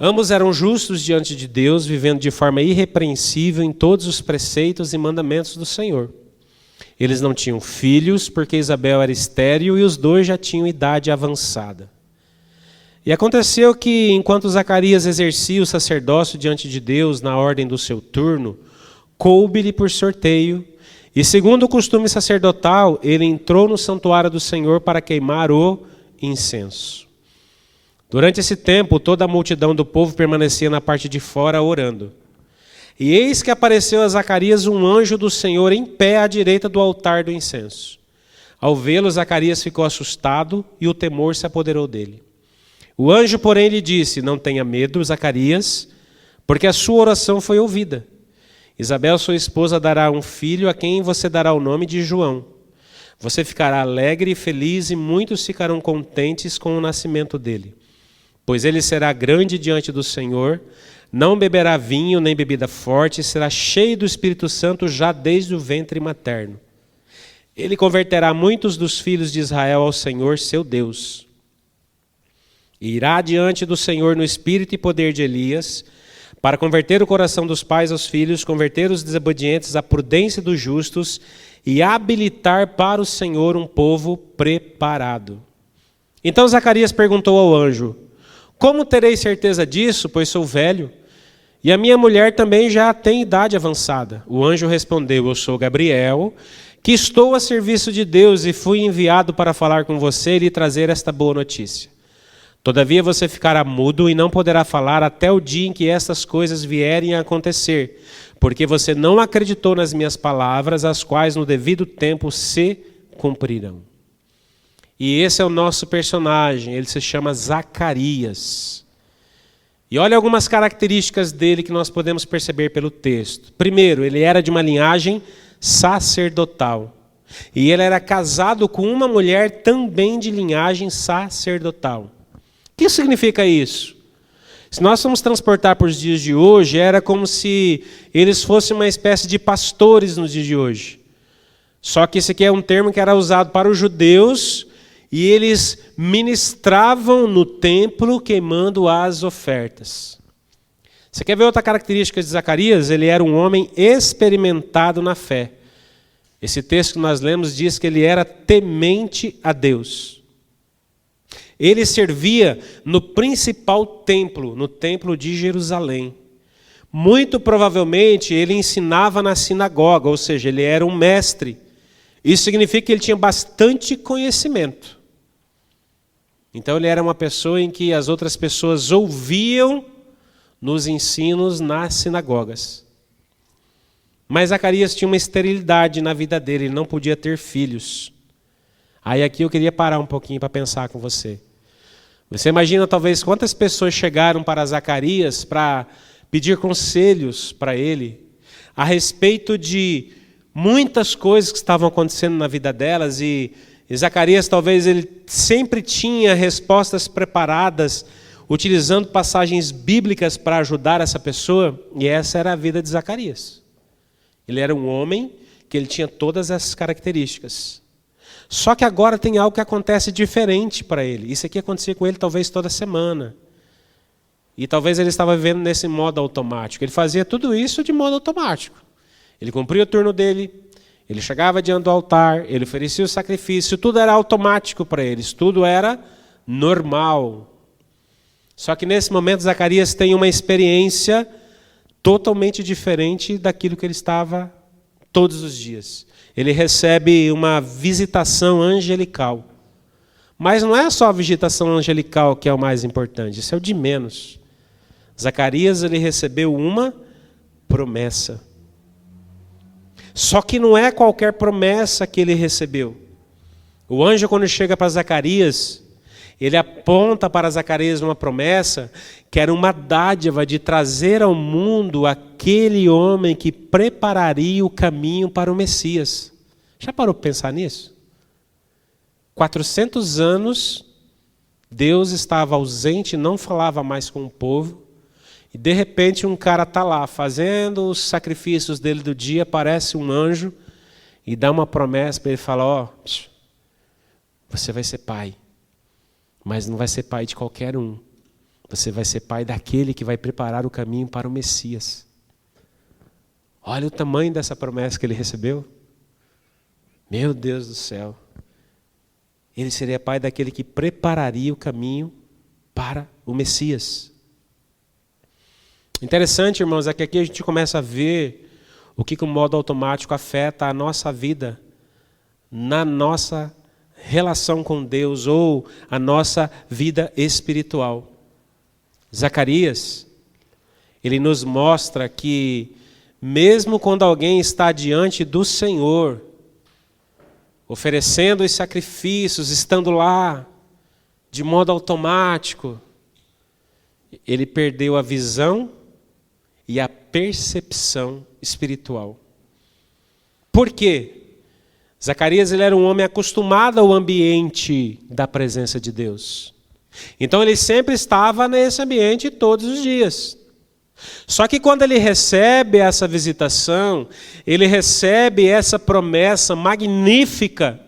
Ambos eram justos diante de Deus, vivendo de forma irrepreensível em todos os preceitos e mandamentos do Senhor. Eles não tinham filhos, porque Isabel era estéril e os dois já tinham idade avançada. E aconteceu que, enquanto Zacarias exercia o sacerdócio diante de Deus na ordem do seu turno, coube-lhe por sorteio, e segundo o costume sacerdotal, ele entrou no santuário do Senhor para queimar o incenso. Durante esse tempo, toda a multidão do povo permanecia na parte de fora orando. E eis que apareceu a Zacarias um anjo do Senhor em pé à direita do altar do incenso. Ao vê-lo, Zacarias ficou assustado e o temor se apoderou dele. O anjo, porém, lhe disse: não tenha medo, Zacarias, porque a sua oração foi ouvida. Isabel, sua esposa, dará um filho a quem você dará o nome de João. Você ficará alegre e feliz e muitos ficarão contentes com o nascimento dele. Pois ele será grande diante do Senhor, não beberá vinho nem bebida forte, será cheio do Espírito Santo já desde o ventre materno. Ele converterá muitos dos filhos de Israel ao Senhor, seu Deus. E irá diante do Senhor no espírito e poder de Elias, para converter o coração dos pais aos filhos, converter os desobedientes à prudência dos justos e habilitar para o Senhor um povo preparado. Então Zacarias perguntou ao anjo: como terei certeza disso, pois sou velho? E a minha mulher também já tem idade avançada. O anjo respondeu: eu sou Gabriel, que estou a serviço de Deus e fui enviado para falar com você e lhe trazer esta boa notícia. Todavia você ficará mudo e não poderá falar até o dia em que estas coisas vierem a acontecer, porque você não acreditou nas minhas palavras, as quais no devido tempo se cumprirão. E esse é o nosso personagem, ele se chama Zacarias. E olha algumas características dele que nós podemos perceber pelo texto. Primeiro, ele era de uma linhagem sacerdotal. E ele era casado com uma mulher também de linhagem sacerdotal. O que significa isso? Se nós formos transportar para os dias de hoje, era como se eles fossem uma espécie de pastores nos dias de hoje. Só que esse aqui é um termo que era usado para os judeus, e eles ministravam no templo queimando as ofertas. Você quer ver outra característica de Zacarias? Ele era um homem experimentado na fé. Esse texto que nós lemos diz que ele era temente a Deus. Ele servia no principal templo, no templo de Jerusalém. Muito provavelmente ele ensinava na sinagoga, ou seja, ele era um mestre. Isso significa que ele tinha bastante conhecimento. Então ele era uma pessoa em que as outras pessoas ouviam nos ensinos nas sinagogas. Mas Zacarias tinha uma esterilidade na vida dele, ele não podia ter filhos. Aí aqui eu queria parar um pouquinho para pensar com você. Você imagina talvez quantas pessoas chegaram para Zacarias para pedir conselhos para ele a respeito de muitas coisas que estavam acontecendo na vida delas, e Zacarias talvez ele sempre tinha respostas preparadas, utilizando passagens bíblicas para ajudar essa pessoa, e essa era a vida de Zacarias. Ele era um homem que ele tinha todas essas características. Só que agora tem algo que acontece diferente para ele. Isso aqui acontecia com ele talvez toda semana. E talvez ele estava vivendo nesse modo automático. Ele fazia tudo isso de modo automático. Ele cumpria o turno dele, ele chegava diante do altar, ele oferecia o sacrifício, tudo era automático para eles, tudo era normal. Só que nesse momento Zacarias tem uma experiência totalmente diferente daquilo que ele estava todos os dias. Ele recebe uma visitação angelical. Mas não é só a visitação angelical que é o mais importante, isso é o de menos. Zacarias ele recebeu uma promessa. Só que não é qualquer promessa que ele recebeu. O anjo, quando chega para Zacarias, ele aponta para Zacarias uma promessa que era uma dádiva de trazer ao mundo aquele homem que prepararia o caminho para o Messias. Já parou para pensar nisso? 400 anos, Deus estava ausente, não falava mais com o povo, e de repente um cara está lá, fazendo os sacrifícios dele do dia, aparece um anjo e dá uma promessa para ele, falar, ó, você vai ser pai. Mas não vai ser pai de qualquer um. Você vai ser pai daquele que vai preparar o caminho para o Messias. Olha o tamanho dessa promessa que ele recebeu. Meu Deus do céu. Ele seria pai daquele que prepararia o caminho para o Messias. Interessante, irmãos, é que aqui a gente começa a ver o que o modo automático afeta a nossa vida, na nossa relação com Deus ou a nossa vida espiritual. Zacarias, ele nos mostra que mesmo quando alguém está diante do Senhor, oferecendo os sacrifícios, estando lá de modo automático, ele perdeu a visão e a percepção espiritual. Por quê? Zacarias ele era um homem acostumado ao ambiente da presença de Deus. Então ele sempre estava nesse ambiente todos os dias. Só que quando ele recebe essa visitação, ele recebe essa promessa magnífica,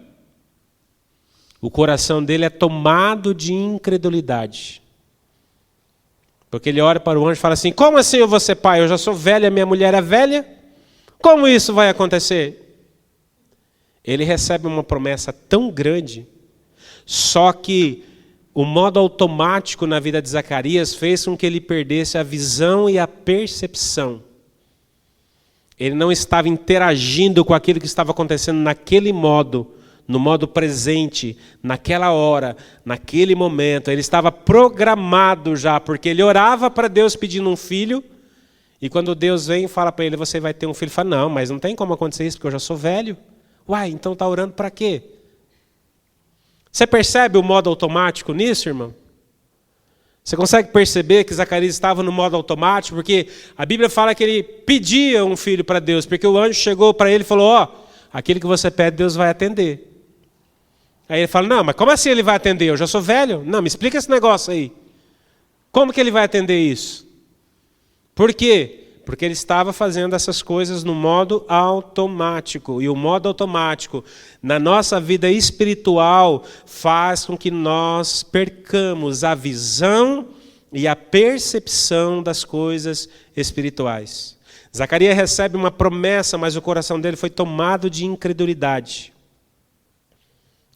o coração dele é tomado de incredulidade. Porque ele olha para o anjo e fala assim, como assim eu vou ser pai? Eu já sou velha, minha mulher é velha? Como isso vai acontecer? Ele recebe uma promessa tão grande, só que o modo automático na vida de Zacarias fez com que ele perdesse a visão e a percepção. Ele não estava interagindo com aquilo que estava acontecendo naquele modo, no modo presente, naquela hora, naquele momento. Ele estava programado já, porque ele orava para Deus pedindo um filho, e quando Deus vem e fala para ele, você vai ter um filho, ele fala, não, mas não tem como acontecer isso, porque eu já sou velho. Uai, então está orando para quê? Você percebe o modo automático nisso, irmão? Você consegue perceber que Zacarias estava no modo automático? Porque a Bíblia fala que ele pedia um filho para Deus, porque o anjo chegou para ele e falou, ó, aquilo que você pede, Deus vai atender. Aí ele fala, não, mas como assim ele vai atender? Eu já sou velho? Não, me explica esse negócio aí. Como que ele vai atender isso? Por quê? Porque ele estava fazendo essas coisas no modo automático. E o modo automático, na nossa vida espiritual, faz com que nós percamos a visão e a percepção das coisas espirituais. Zacarias recebe uma promessa, mas o coração dele foi tomado de incredulidade.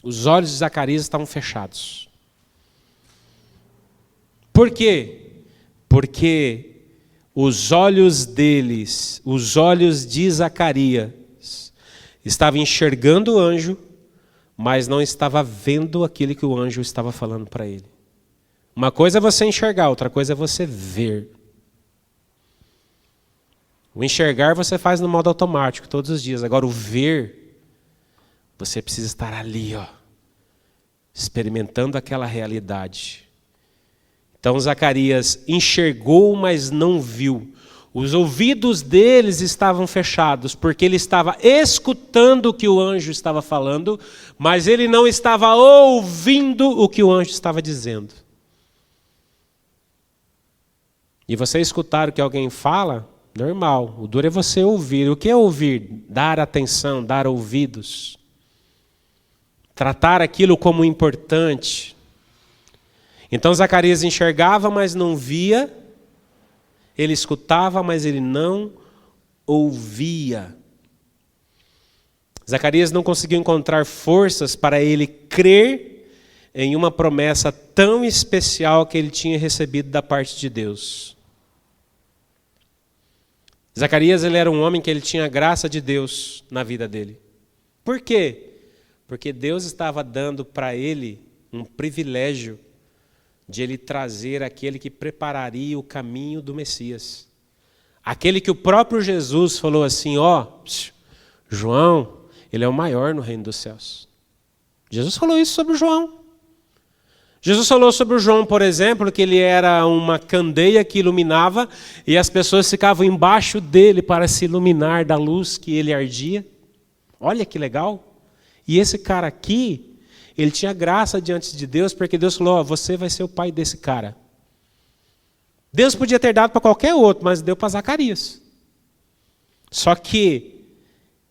Os olhos de Zacarias estavam fechados. Por quê? Porque os olhos deles, os olhos de Zacarias, estavam enxergando o anjo, mas não estava vendo aquilo que o anjo estava falando para ele. Uma coisa é você enxergar, outra coisa é você ver. O enxergar você faz no modo automático, todos os dias. Agora o ver, você precisa estar ali, experimentando aquela realidade. Então Zacarias enxergou, mas não viu. Os ouvidos deles estavam fechados, porque ele estava escutando o que o anjo estava falando, mas ele não estava ouvindo o que o anjo estava dizendo. E você escutar o que alguém fala, normal. O duro é você ouvir. O que é ouvir? Dar atenção, dar ouvidos. Tratar aquilo como importante. Então Zacarias enxergava, mas não via. Ele escutava, mas ele não ouvia. Zacarias não conseguiu encontrar forças para ele crer em uma promessa tão especial que ele tinha recebido da parte de Deus. Zacarias, ele era um homem que ele tinha a graça de Deus na vida dele. Por quê? Porque Deus estava dando para ele um privilégio de ele trazer aquele que prepararia o caminho do Messias. Aquele que o próprio Jesus falou assim, João, ele é o maior no reino dos céus. Jesus falou isso sobre o João. Jesus falou sobre o João, por exemplo, que ele era uma candeia que iluminava e as pessoas ficavam embaixo dele para se iluminar da luz que ele ardia. Olha que legal. E esse cara aqui, ele tinha graça diante de Deus, porque Deus falou, você vai ser o pai desse cara. Deus podia ter dado para qualquer outro, mas deu para Zacarias. Só que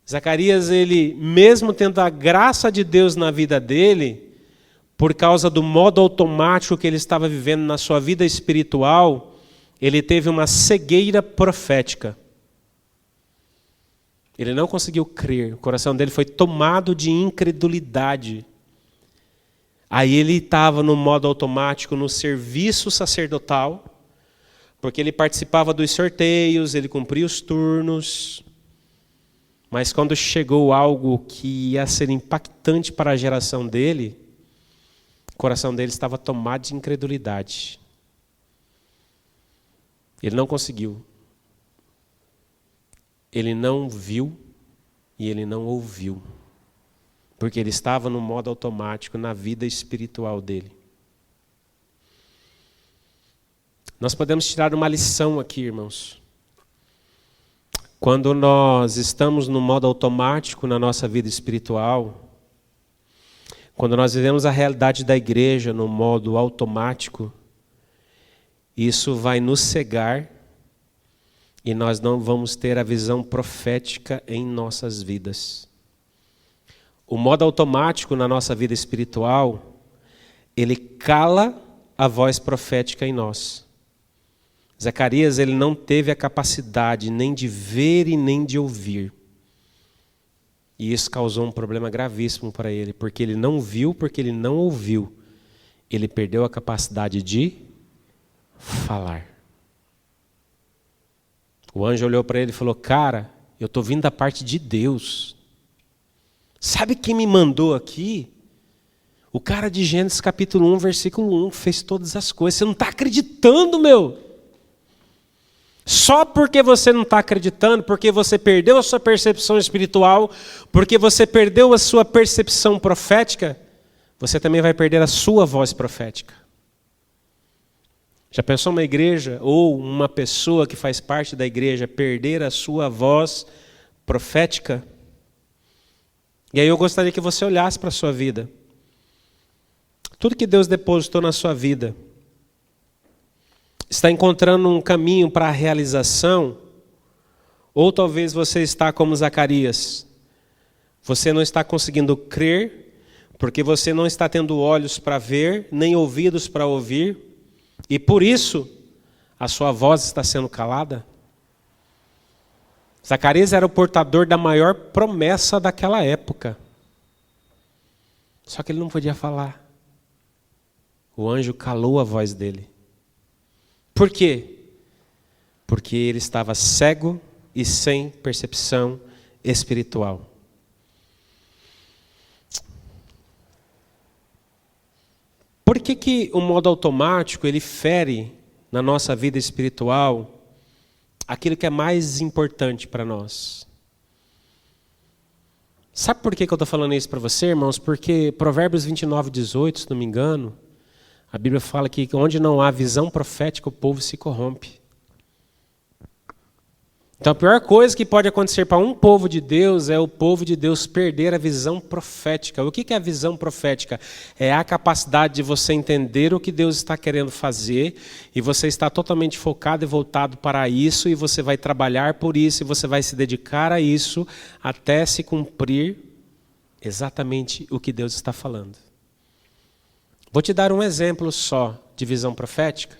Zacarias, ele, mesmo tendo a graça de Deus na vida dele, por causa do modo automático que ele estava vivendo na sua vida espiritual, ele teve uma cegueira profética. Ele não conseguiu crer, o coração dele foi tomado de incredulidade. Aí ele estava no modo automático, no serviço sacerdotal, porque ele participava dos sorteios, ele cumpria os turnos. Mas quando chegou algo que ia ser impactante para a geração dele, o coração dele estava tomado de incredulidade. Ele não conseguiu. Ele não viu e ele não ouviu. Porque ele estava no modo automático na vida espiritual dele. Nós podemos tirar uma lição aqui, irmãos. Quando nós estamos no modo automático na nossa vida espiritual, quando nós vivemos a realidade da igreja no modo automático, isso vai nos cegar e nós não vamos ter a visão profética em nossas vidas. O modo automático na nossa vida espiritual, ele cala a voz profética em nós. Zacarias, ele não teve a capacidade nem de ver e nem de ouvir. E isso causou um problema gravíssimo para ele, porque ele não viu, porque ele não ouviu. Ele perdeu a capacidade de falar. O anjo olhou para ele e falou, cara, eu estou vindo da parte de Deus. Sabe quem me mandou aqui? O cara de Gênesis capítulo 1, versículo 1, fez todas as coisas. Você não está acreditando, meu? Só porque você não está acreditando, porque você perdeu a sua percepção espiritual, porque você perdeu a sua percepção profética, você também vai perder a sua voz profética. Já pensou uma igreja ou uma pessoa que faz parte da igreja perder a sua voz profética? E aí eu gostaria que você olhasse para a sua vida. Tudo que Deus depositou na sua vida, está encontrando um caminho para a realização, ou talvez você está como Zacarias. Você não está conseguindo crer, porque você não está tendo olhos para ver, nem ouvidos para ouvir, E por isso, a sua voz está sendo calada? Zacarias era o portador da maior promessa daquela época. Só que ele não podia falar. O anjo calou a voz dele. Por quê? Porque ele estava cego e sem percepção espiritual. Por que o modo automático ele fere na nossa vida espiritual aquilo que é mais importante para nós? Sabe por que eu estou falando isso para você, irmãos? Porque Provérbios 29:18, se não me engano, a Bíblia fala que onde não há visão profética, o povo se corrompe. Então a pior coisa que pode acontecer para um povo de Deus é o povo de Deus perder a visão profética. O que é a visão profética? É a capacidade de você entender o que Deus está querendo fazer e você está totalmente focado e voltado para isso e você vai trabalhar por isso e você vai se dedicar a isso até se cumprir exatamente o que Deus está falando. Vou te dar um exemplo só de visão profética.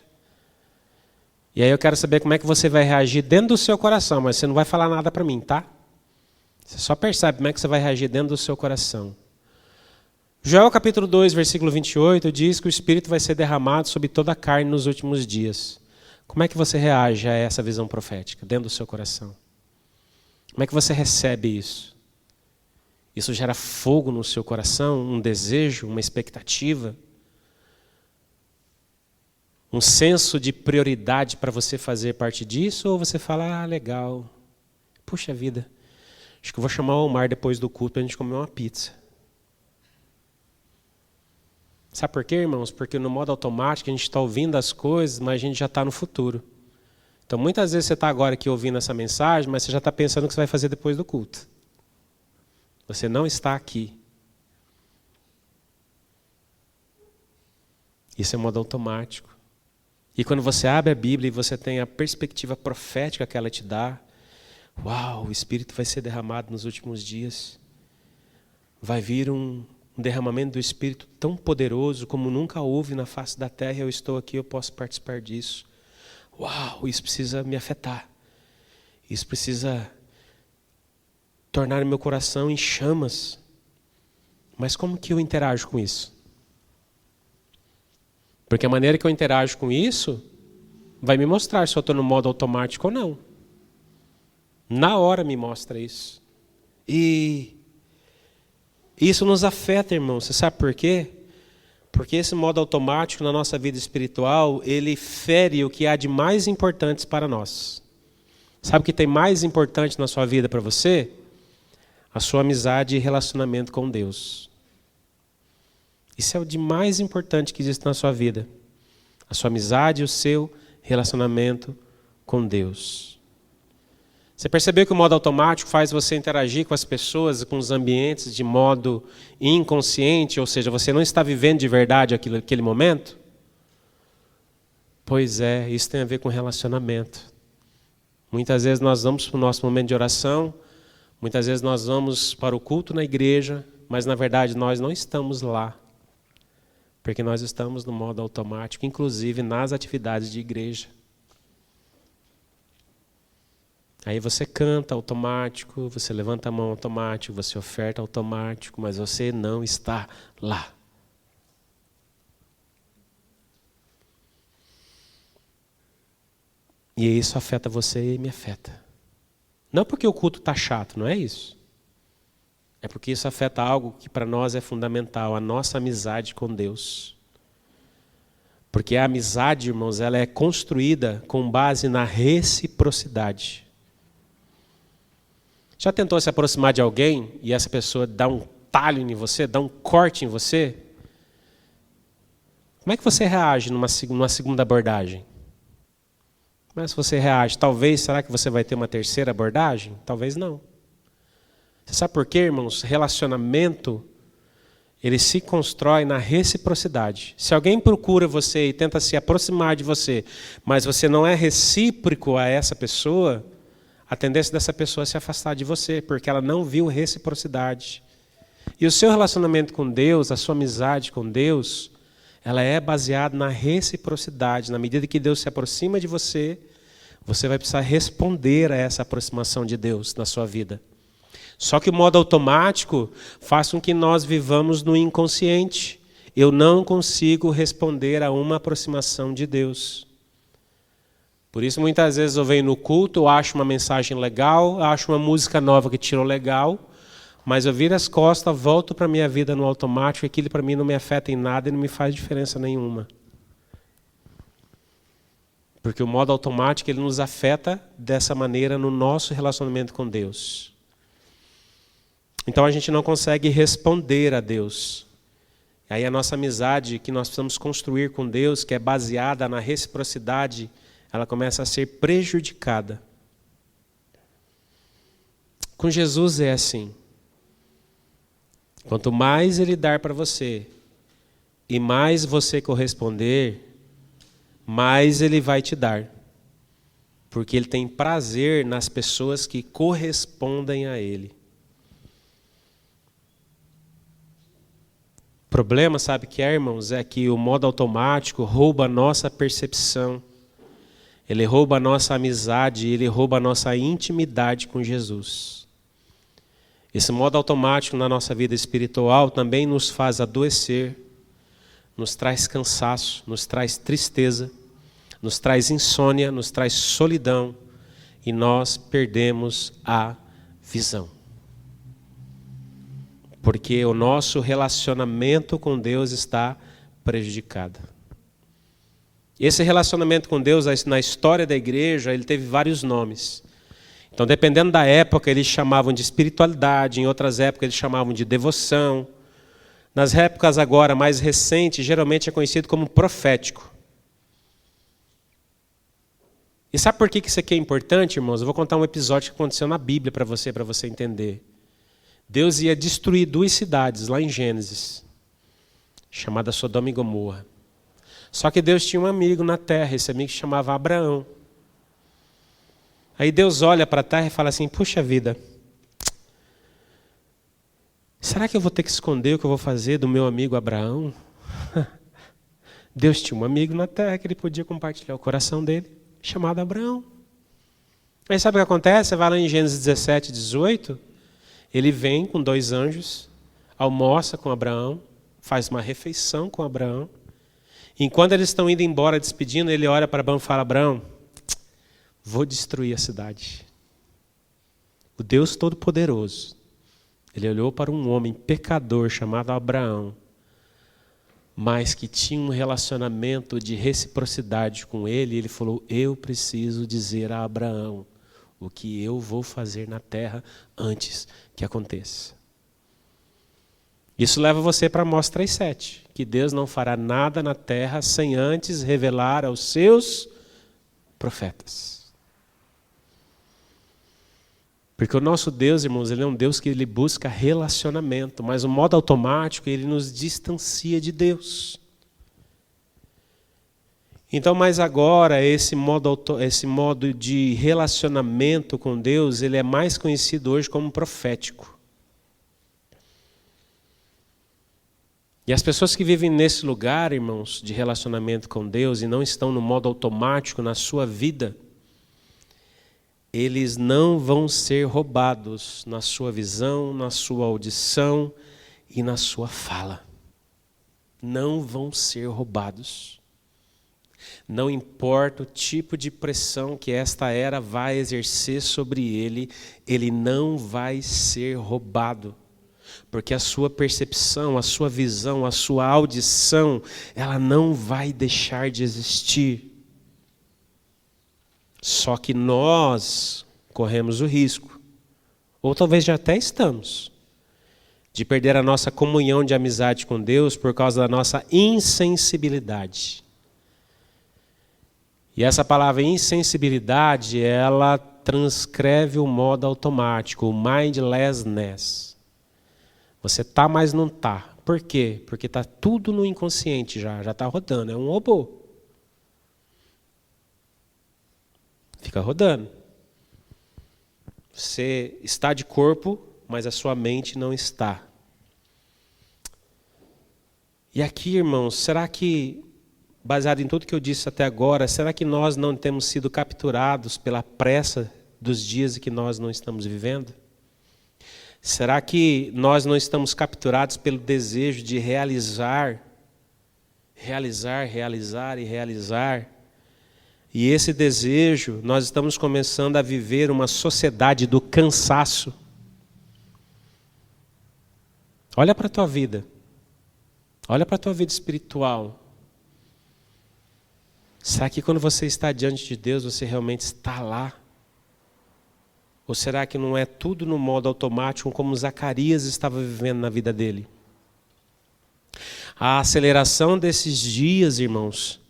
E aí eu quero saber como é que você vai reagir dentro do seu coração, mas você não vai falar nada para mim, tá? Você só percebe como é que você vai reagir dentro do seu coração. Joel capítulo 2, versículo 28, diz que o Espírito vai ser derramado sobre toda a carne nos últimos dias. Como é que você reage a essa visão profética dentro do seu coração? Como é que você recebe isso? Isso gera fogo no seu coração, um desejo, uma expectativa? Um senso de prioridade para você fazer parte disso? Ou você fala, legal, puxa vida, acho que eu vou chamar o Omar depois do culto para a gente comer uma pizza. Sabe por quê, irmãos? Porque no modo automático a gente está ouvindo as coisas, mas a gente já está no futuro. Então muitas vezes você está agora aqui ouvindo essa mensagem, mas você já está pensando o que você vai fazer depois do culto. Você não está aqui. Isso é modo automático. E quando você abre a Bíblia e você tem a perspectiva profética que ela te dá, uau, o Espírito vai ser derramado nos últimos dias. Vai vir um derramamento do Espírito tão poderoso como nunca houve na face da terra. Eu estou aqui, eu posso participar disso. Uau, isso precisa me afetar. Isso precisa tornar meu coração em chamas. Mas como que eu interajo com isso? Porque a maneira que eu interajo com isso vai me mostrar se eu estou no modo automático ou não. Na hora me mostra isso. E isso nos afeta, irmão. Você sabe por quê? Porque esse modo automático na nossa vida espiritual, ele fere o que há de mais importantes para nós. Sabe o que tem mais importante na sua vida para você? A sua amizade e relacionamento com Deus. Isso é o de mais importante que existe na sua vida. A sua amizade e o seu relacionamento com Deus. Você percebeu que o modo automático faz você interagir com as pessoas, com os ambientes de modo inconsciente, ou seja, você não está vivendo de verdade aquele momento? Pois é, isso tem a ver com relacionamento. Muitas vezes nós vamos para o nosso momento de oração, muitas vezes nós vamos para o culto na igreja, mas na verdade nós não estamos lá. Porque nós estamos no modo automático, inclusive nas atividades de igreja. Aí você canta automático, você levanta a mão automático, você oferta automático, mas você não está lá. E isso afeta você e me afeta. Não porque o culto está chato, não é isso. É porque isso afeta algo que para nós é fundamental, a nossa amizade com Deus. Porque a amizade, irmãos, ela é construída com base na reciprocidade. Já tentou se aproximar de alguém e essa pessoa dá um talho em você, dá um corte em você? Como é que você reage numa segunda abordagem? Como é que você reage? Talvez, será que você vai ter uma terceira abordagem? Talvez não. Você sabe por quê, irmãos? Relacionamento, ele se constrói na reciprocidade. Se alguém procura você e tenta se aproximar de você, mas você não é recíproco a essa pessoa, a tendência dessa pessoa é se afastar de você, porque ela não viu reciprocidade. E o seu relacionamento com Deus, a sua amizade com Deus, ela é baseada na reciprocidade. Na medida que Deus se aproxima de você, você vai precisar responder a essa aproximação de Deus na sua vida. Só que o modo automático faz com que nós vivamos no inconsciente. Eu não consigo responder a uma aproximação de Deus. Por isso, muitas vezes eu venho no culto, eu acho uma mensagem legal, eu acho uma música nova que tirou legal, mas eu viro as costas, volto para a minha vida no automático, e aquilo para mim não me afeta em nada e não me faz diferença nenhuma. Porque o modo automático ele nos afeta dessa maneira no nosso relacionamento com Deus. Então a gente não consegue responder a Deus. Aí a nossa amizade que nós precisamos construir com Deus, que é baseada na reciprocidade, ela começa a ser prejudicada. Com Jesus é assim. Quanto mais Ele dar para você, e mais você corresponder, mais Ele vai te dar. Porque Ele tem prazer nas pessoas que correspondem a Ele. O problema, sabe que é, irmãos, é que o modo automático rouba a nossa percepção. Ele rouba a nossa amizade, ele rouba a nossa intimidade com Jesus. Esse modo automático na nossa vida espiritual também nos faz adoecer, nos traz cansaço, nos traz tristeza, nos traz insônia, nos traz solidão e nós perdemos a visão. Porque o nosso relacionamento com Deus está prejudicado. Esse relacionamento com Deus, na história da igreja, ele teve vários nomes. Então, dependendo da época, eles chamavam de espiritualidade, em outras épocas eles chamavam de devoção. Nas épocas agora mais recentes, geralmente é conhecido como profético. E sabe por que isso aqui é importante, irmãos? Eu vou contar um episódio que aconteceu na Bíblia para você entender. Deus ia destruir 2 cidades lá em Gênesis, chamada Sodoma e Gomorra. Só que Deus tinha um amigo na terra, esse amigo se chamava Abraão. Aí Deus olha para a terra e fala assim, puxa vida, será que eu vou ter que esconder o que eu vou fazer do meu amigo Abraão? Deus tinha um amigo na terra que ele podia compartilhar o coração dele, chamado Abraão. Aí sabe o que acontece? Você vai lá em Gênesis 17, 18, ele vem com 2 anjos, almoça com Abraão, faz uma refeição com Abraão. Enquanto eles estão indo embora, despedindo, ele olha para Abraão e fala, Abraão, vou destruir a cidade. O Deus Todo-Poderoso, ele olhou para um homem pecador chamado Abraão, mas que tinha um relacionamento de reciprocidade com ele, e ele falou, eu preciso dizer a Abraão o que eu vou fazer na terra antes que aconteça. Isso leva você para Amós 3:7, que Deus não fará nada na terra sem antes revelar aos seus profetas. Porque o nosso Deus, irmãos, ele é um Deus que ele busca relacionamento, mas o modo automático ele nos distancia de Deus. Então, mas agora, esse modo de relacionamento com Deus, ele é mais conhecido hoje como profético. E as pessoas que vivem nesse lugar, irmãos, de relacionamento com Deus e não estão no modo automático na sua vida, eles não vão ser roubados na sua visão, na sua audição e na sua fala. Não vão ser roubados. Não importa o tipo de pressão que esta era vai exercer sobre ele, ele não vai ser roubado. Porque a sua percepção, a sua visão, a sua audição, ela não vai deixar de existir. Só que nós corremos o risco, ou talvez já até estamos, de perder a nossa comunhão de amizade com Deus por causa da nossa insensibilidade. E essa palavra insensibilidade, ela transcreve o modo automático, o mindlessness. Você está, mas não está. Por quê? Porque está tudo no inconsciente já está rodando, é um robô. Fica rodando. Você está de corpo, mas a sua mente não está. E aqui, irmãos, será que, baseado em tudo que eu disse até agora, será que nós não temos sido capturados pela pressa dos dias em que nós não estamos vivendo? Será que nós não estamos capturados pelo desejo de realizar? E esse desejo, nós estamos começando a viver uma sociedade do cansaço. Olha para a tua vida. Olha para a tua vida espiritual. Será que quando você está diante de Deus, você realmente está lá? Ou será que não é tudo no modo automático, como Zacarias estava vivendo na vida dele? A aceleração desses dias, irmãos,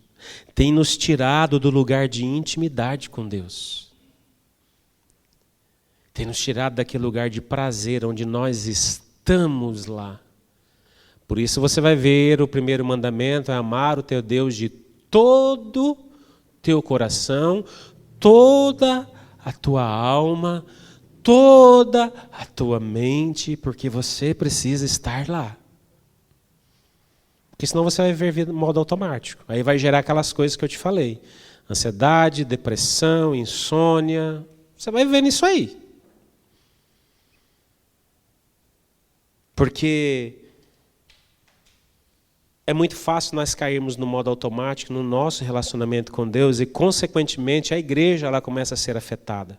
tem nos tirado do lugar de intimidade com Deus. Tem nos tirado daquele lugar de prazer, onde nós estamos lá. Por isso você vai ver o primeiro mandamento, é amar o teu Deus de todo teu coração, toda a tua alma, toda a tua mente, porque você precisa estar lá. Porque senão você vai viver de modo automático. Aí vai gerar aquelas coisas que eu te falei. Ansiedade, depressão, insônia. Você vai viver nisso aí. Porque é muito fácil nós cairmos no modo automático no nosso relacionamento com Deus e, consequentemente, a igreja ela começa a ser afetada.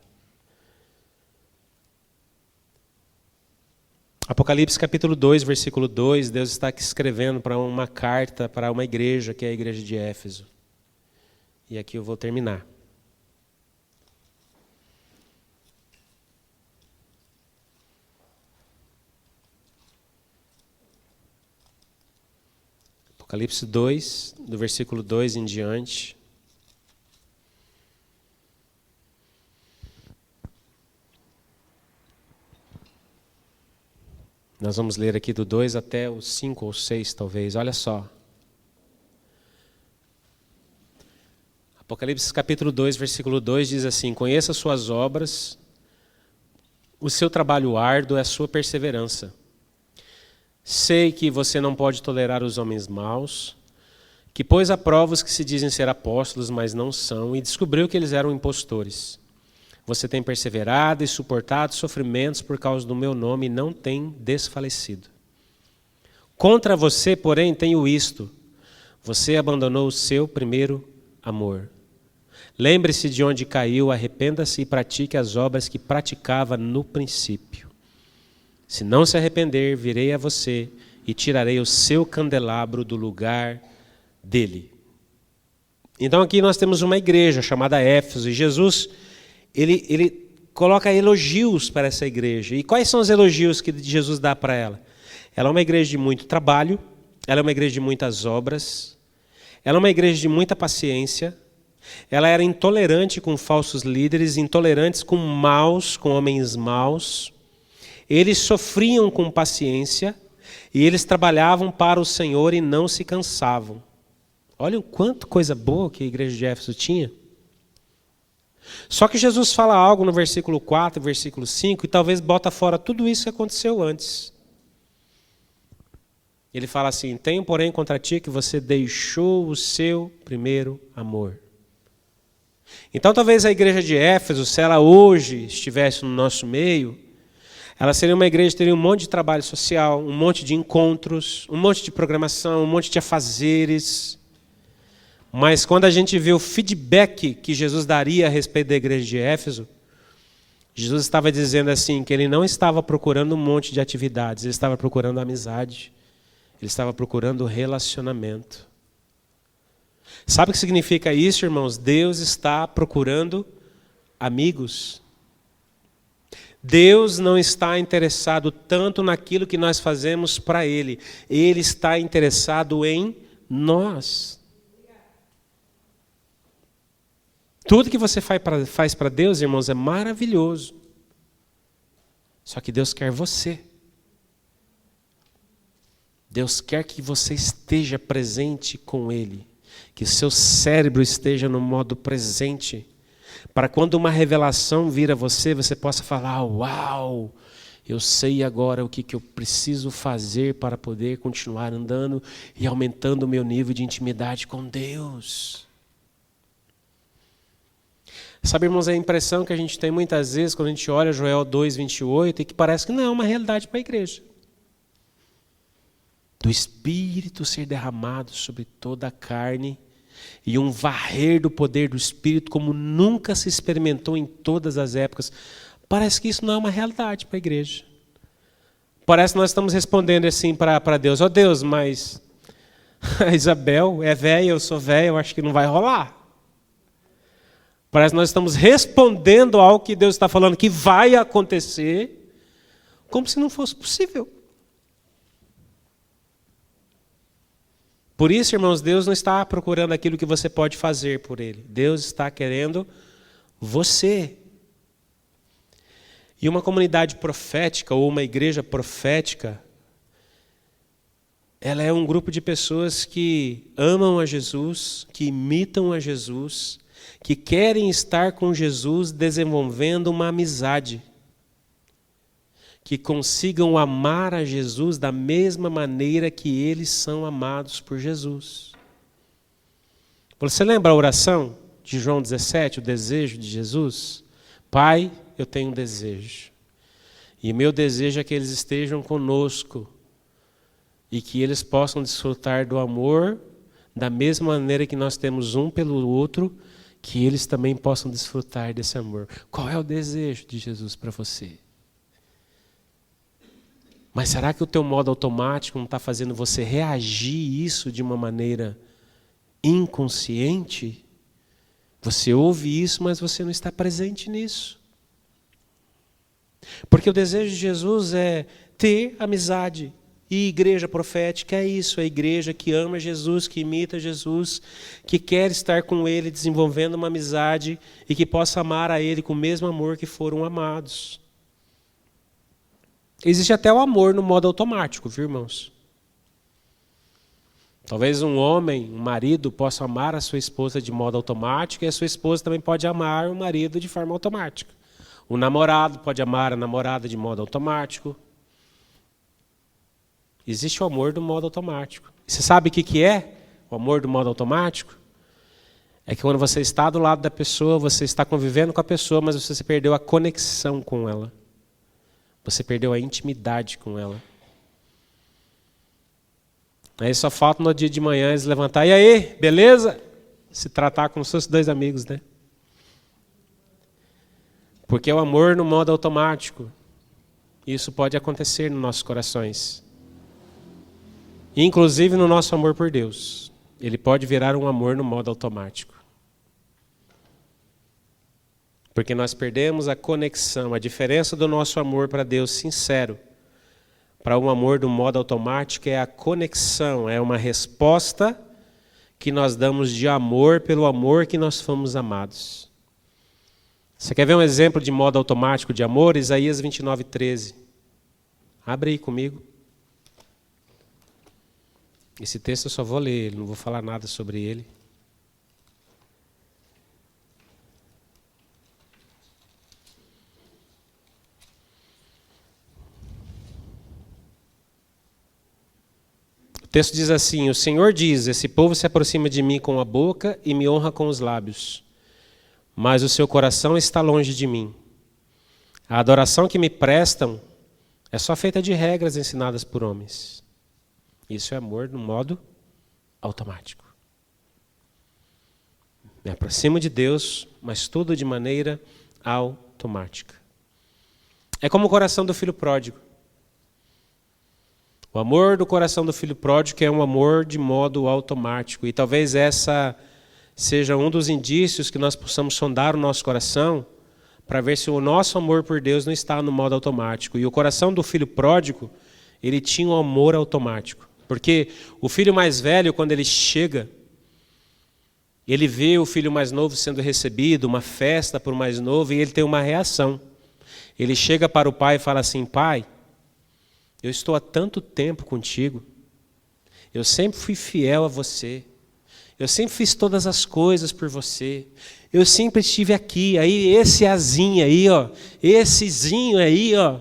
Apocalipse capítulo 2, versículo 2, Deus está aqui escrevendo para uma carta para uma igreja, que é a igreja de Éfeso. E aqui eu vou terminar. Apocalipse 2, do versículo 2 em diante. Nós vamos ler aqui do 2 até o 5 ou 6, talvez. Olha só. Apocalipse capítulo 2, versículo 2 diz assim: conheça as suas obras, o seu trabalho árduo é a sua perseverança. Sei que você não pode tolerar os homens maus, que pôs à prova os que se dizem ser apóstolos, mas não são, e descobriu que eles eram impostores. Você tem perseverado e suportado sofrimentos por causa do meu nome e não tem desfalecido. Contra você, porém, tenho isto: você abandonou o seu primeiro amor. Lembre-se de onde caiu, arrependa-se e pratique as obras que praticava no princípio. Se não se arrepender, virei a você e tirarei o seu candelabro do lugar dele. Então aqui nós temos uma igreja chamada Éfeso, e Jesus ele coloca elogios para essa igreja. E quais são os elogios que Jesus dá para ela? Ela é uma igreja de muito trabalho, ela é uma igreja de muitas obras, ela é uma igreja de muita paciência, ela era intolerante com falsos líderes, intolerantes com maus, com homens maus. Eles sofriam com paciência e eles trabalhavam para o Senhor e não se cansavam. Olha o quanto coisa boa que a igreja de Éfeso tinha. Só que Jesus fala algo no versículo 4, versículo 5, e talvez bota fora tudo isso que aconteceu antes. Ele fala assim: tenho, porém, contra ti que você deixou o seu primeiro amor. Então talvez a igreja de Éfeso, se ela hoje estivesse no nosso meio, ela seria uma igreja que teria um monte de trabalho social, um monte de encontros, um monte de programação, um monte de afazeres. Mas quando a gente vê o feedback que Jesus daria a respeito da igreja de Éfeso, Jesus estava dizendo assim, que ele não estava procurando um monte de atividades, ele estava procurando amizade, ele estava procurando relacionamento. Sabe o que significa isso, irmãos? Deus está procurando amigos. Deus não está interessado tanto naquilo que nós fazemos para Ele. Ele está interessado em nós. Tudo que você faz para Deus, irmãos, é maravilhoso. Só que Deus quer você. Deus quer que você esteja presente com Ele. Que o seu cérebro esteja no modo presente. Para quando uma revelação vir a você, você possa falar: uau, Eu sei agora o que eu preciso fazer para poder continuar andando e aumentando o meu nível de intimidade com Deus. Sabe, irmãos, a impressão que a gente tem muitas vezes quando a gente olha Joel 2:28 e que parece que não é uma realidade para a igreja. Do Espírito ser derramado sobre toda a carne e um varrer do poder do Espírito como nunca se experimentou em todas as épocas. Parece que isso não é uma realidade para a igreja. Parece que nós estamos respondendo assim para Deus. Ó Deus, mas a Isabel é velha, eu sou velha, eu acho que não vai rolar. Parece que nós estamos respondendo ao que Deus está falando que vai acontecer, como se não fosse possível. Por isso, irmãos, Deus não está procurando aquilo que você pode fazer por Ele. Deus está querendo você. E uma comunidade profética ou uma igreja profética, ela é um grupo de pessoas que amam a Jesus, que imitam a Jesus, que querem estar com Jesus desenvolvendo uma amizade, que consigam amar a Jesus da mesma maneira que eles são amados por Jesus. Você lembra a oração de João 17, o desejo de Jesus? Pai, eu tenho um desejo. E meu desejo é que eles estejam conosco e que eles possam desfrutar do amor da mesma maneira que nós temos um pelo outro, que eles também possam desfrutar desse amor. Qual é o desejo de Jesus para você? Mas será que o teu modo automático não está fazendo você reagir isso de uma maneira inconsciente? Você ouve isso, mas você não está presente nisso. Porque o desejo de Jesus é ter amizade. E igreja profética é isso, é a igreja que ama Jesus, que imita Jesus, que quer estar com Ele desenvolvendo uma amizade e que possa amar a Ele com o mesmo amor que foram amados. Existe até o amor no modo automático, viu, irmãos? Talvez um homem, um marido, possa amar a sua esposa de modo automático e a sua esposa também pode amar o marido de forma automática. O namorado pode amar a namorada de modo automático. Existe o amor do modo automático. E você sabe o que é o amor do modo automático? É que quando você está do lado da pessoa, você está convivendo com a pessoa, mas você perdeu a conexão com ela. Você perdeu a intimidade com ela. Aí só falta no dia de manhã eles levantar. E aí, beleza? Se tratar como se fossem dois amigos, né? Porque é o amor no modo automático. Isso pode acontecer nos nossos corações. Inclusive no nosso amor por Deus. Ele pode virar um amor no modo automático. Porque nós perdemos a conexão, a diferença do nosso amor para Deus sincero para um amor do modo automático é a conexão, é uma resposta que nós damos de amor pelo amor que nós fomos amados. Você quer ver um exemplo de modo automático de amor? Isaías 29:13. Abre aí comigo. Esse texto eu só vou ler ele, não vou falar nada sobre ele. O texto diz assim: o Senhor diz, esse povo se aproxima de mim com a boca e me honra com os lábios, mas o seu coração está longe de mim. A adoração que me prestam é só feita de regras ensinadas por homens. Isso é amor no modo automático. Me aproximo de Deus, mas tudo de maneira automática. É como o coração do filho pródigo. O amor do coração do filho pródigo é um amor de modo automático. E talvez essa seja um dos indícios que nós possamos sondar o nosso coração para ver se o nosso amor por Deus não está no modo automático. E o coração do filho pródigo, ele tinha um amor automático. Porque o filho mais velho, quando ele chega, ele vê o filho mais novo sendo recebido, uma festa para o mais novo, e ele tem uma reação. Ele chega para o pai e fala assim: pai, eu estou há tanto tempo contigo, eu sempre fui fiel a você, eu sempre fiz todas as coisas por você, eu sempre estive aqui, aí esse azinho aí, ó, essezinho aí, ó,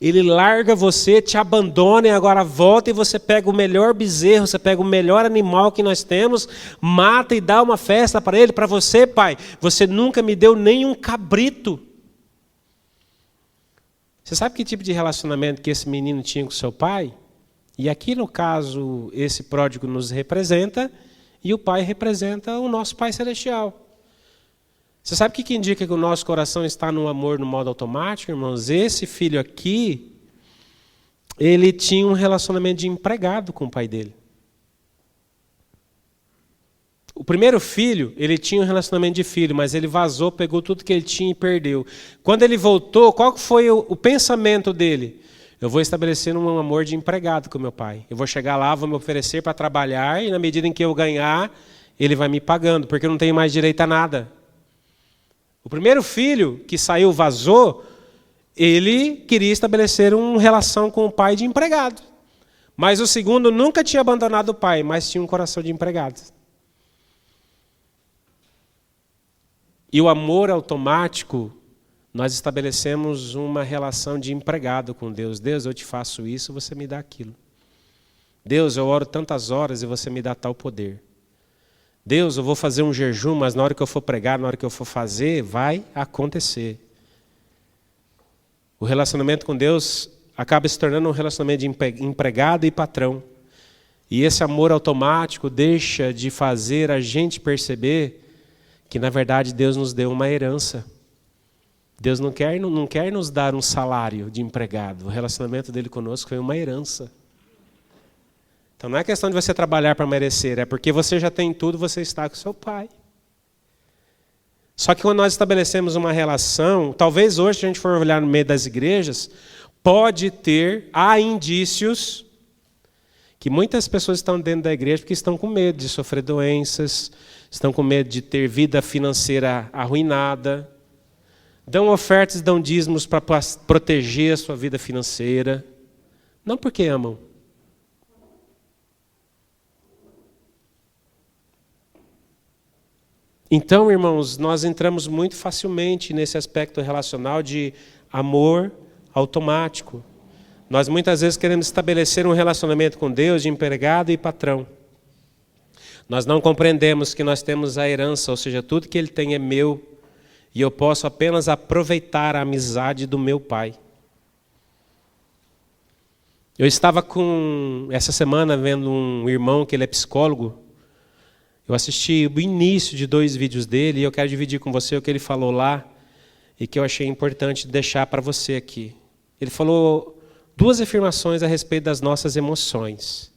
Ele larga você, te abandona e agora volta e você pega o melhor bezerro, você pega o melhor animal que nós temos, mata e dá uma festa para ele. Para você, pai, você nunca me deu nem um cabrito. Você sabe que tipo de relacionamento que esse menino tinha com seu pai? E aqui, no caso, esse pródigo nos representa e o pai representa o nosso Pai Celestial. Você sabe o que indica que o nosso coração está no amor no modo automático, irmãos? Esse filho aqui, ele tinha um relacionamento de empregado com o pai dele. O primeiro filho, ele tinha um relacionamento de filho, mas ele vazou, pegou tudo que ele tinha e perdeu. Quando ele voltou, qual foi o pensamento dele? Eu vou estabelecer um amor de empregado com meu pai. Eu vou chegar lá, vou me oferecer para trabalhar e na medida em que eu ganhar, ele vai me pagando, porque eu não tenho mais direito a nada. O primeiro filho que saiu, vazou, ele queria estabelecer uma relação com o pai de empregado. Mas o segundo nunca tinha abandonado o pai, mas tinha um coração de empregado. E o amor automático, nós estabelecemos uma relação de empregado com Deus. Deus, eu te faço isso, você me dá aquilo. Deus, eu oro tantas horas e você me dá tal poder. Deus, eu vou fazer um jejum, mas na hora que eu for pregar, na hora que eu for fazer, vai acontecer. O relacionamento com Deus acaba se tornando um relacionamento de empregado e patrão. E esse amor automático deixa de fazer a gente perceber que, na verdade, Deus nos deu uma herança. Deus não quer nos dar um salário de empregado. O relacionamento dele conosco foi uma herança. Então não é questão de você trabalhar para merecer, é porque você já tem tudo, você está com seu pai. Só que quando nós estabelecemos uma relação, talvez hoje, se a gente for olhar no meio das igrejas, há indícios que muitas pessoas estão dentro da igreja porque estão com medo de sofrer doenças, estão com medo de ter vida financeira arruinada, dão ofertas, dão dízimos para proteger a sua vida financeira, não porque amam. Então, irmãos, nós entramos muito facilmente nesse aspecto relacional de amor automático. Nós muitas vezes queremos estabelecer um relacionamento com Deus de empregado e patrão. Nós não compreendemos que nós temos a herança, ou seja, tudo que Ele tem é meu, e eu posso apenas aproveitar a amizade do meu Pai. Eu estava essa semana vendo um irmão que ele é psicólogo. Eu assisti o início de 2 vídeos dele e eu quero dividir com você o que ele falou lá e que eu achei importante deixar para você aqui. Ele falou 2 afirmações a respeito das nossas emoções.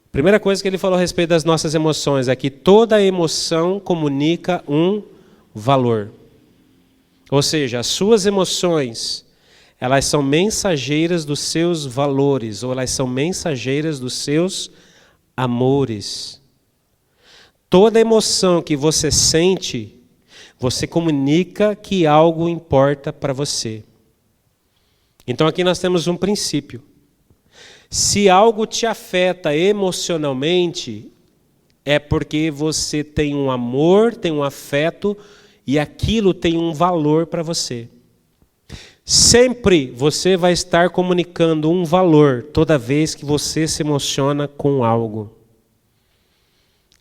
A primeira coisa que ele falou a respeito das nossas emoções é que toda emoção comunica um valor. Ou seja, as suas emoções, elas são mensageiras dos seus valores, ou elas são mensageiras dos seus amores. Toda emoção que você sente, você comunica que algo importa para você. Então aqui nós temos um princípio. Se algo te afeta emocionalmente, é porque você tem um amor, tem um afeto, e aquilo tem um valor para você. Sempre você vai estar comunicando um valor toda vez que você se emociona com algo.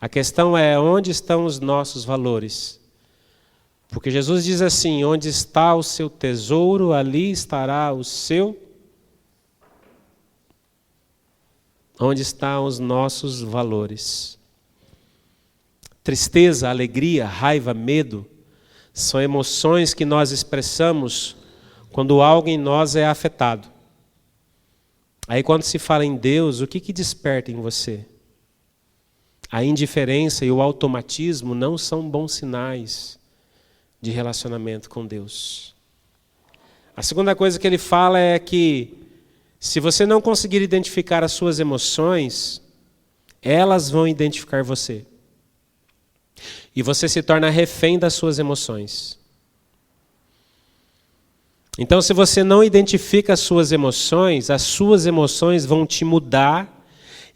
A questão é onde estão os nossos valores. Porque Jesus diz assim, onde está o seu tesouro, ali estará o seu... Onde estão os nossos valores? Tristeza, alegria, raiva, medo, são emoções que nós expressamos quando algo em nós é afetado. Aí quando se fala em Deus, o que desperta em você? A indiferença e o automatismo não são bons sinais de relacionamento com Deus. A segunda coisa que ele fala é que se você não conseguir identificar as suas emoções, elas vão identificar você. E você se torna refém das suas emoções. Então, se você não identifica as suas emoções vão te mudar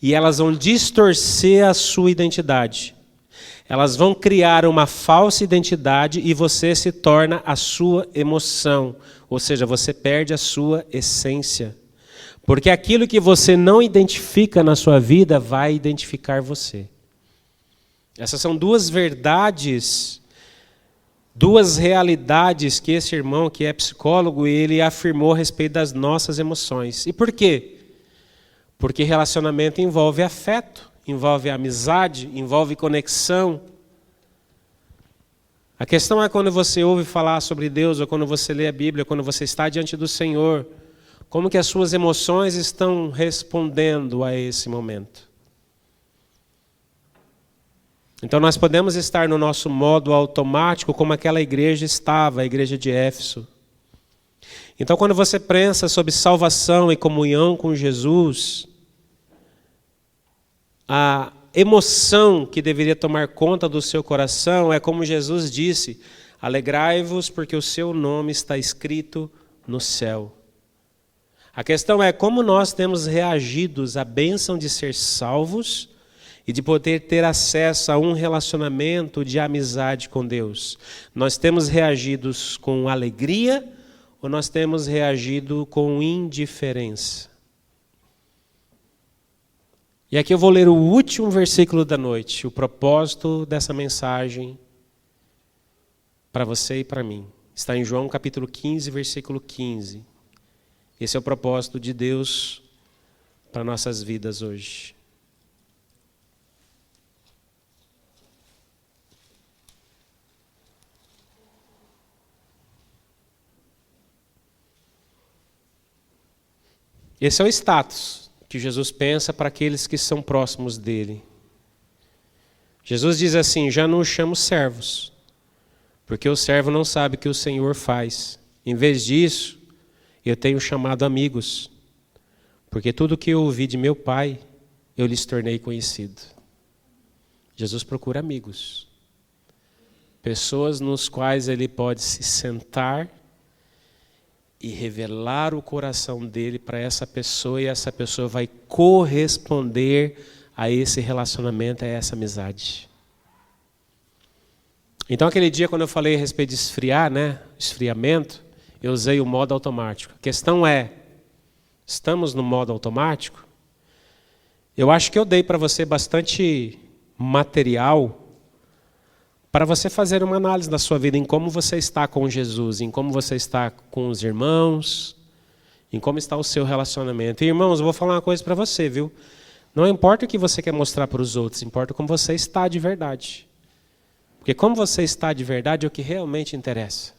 e elas vão distorcer a sua identidade. Elas vão criar uma falsa identidade e você se torna a sua emoção, Ou seja, você perde a sua essência. Porque aquilo que você não identifica na sua vida vai identificar você. Essas são duas verdades, duas realidades que esse irmão, que é psicólogo, ele afirmou a respeito das nossas emoções. E por quê? Porque relacionamento envolve afeto, envolve amizade, envolve conexão. A questão é quando você ouve falar sobre Deus, ou quando você lê a Bíblia, quando você está diante do Senhor, como que as suas emoções estão respondendo a esse momento? Então nós podemos estar no nosso modo automático como aquela igreja estava, a igreja de Éfeso. Então quando você pensa sobre salvação e comunhão com Jesus, a emoção que deveria tomar conta do seu coração é como Jesus disse: alegrai-vos porque o seu nome está escrito no céu. A questão é como nós temos reagido à bênção de ser salvos e de poder ter acesso a um relacionamento de amizade com Deus. Nós temos reagido com alegria ou nós temos reagido com indiferença? E aqui eu vou ler o último versículo da noite, o propósito dessa mensagem para você e para mim. Está em João capítulo 15, versículo 15. Esse é o propósito de Deus para nossas vidas hoje. Esse é o status que Jesus pensa para aqueles que são próximos dele. Jesus diz assim: já não os chamo servos, porque o servo não sabe o que o Senhor faz. Em vez disso, eu tenho chamado amigos, porque tudo o que eu ouvi de meu Pai, eu lhes tornei conhecido. Jesus procura amigos, pessoas nos quais ele pode se sentar e revelar o coração dele para essa pessoa, e essa pessoa vai corresponder a esse relacionamento, a essa amizade. Então aquele dia quando eu falei a respeito de esfriar, esfriamento, eu usei o modo automático. A questão é, estamos no modo automático? Eu acho que eu dei para você bastante material para você fazer uma análise da sua vida em como você está com Jesus, em como você está com os irmãos, em como está o seu relacionamento. E, irmãos, eu vou falar uma coisa para você, viu? Não importa o que você quer mostrar para os outros, importa como você está de verdade. Porque como você está de verdade é o que realmente interessa.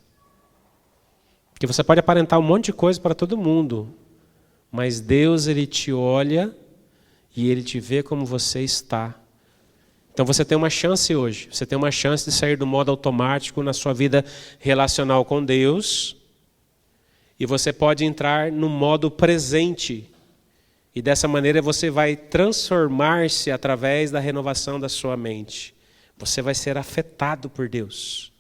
Porque você pode aparentar um monte de coisa para todo mundo, mas Deus, ele te olha e ele te vê como você está. Então você tem uma chance hoje, você tem uma chance de sair do modo automático na sua vida relacional com Deus, e você pode entrar no modo presente, e dessa maneira você vai transformar-se através da renovação da sua mente. Você vai ser afetado por Deus.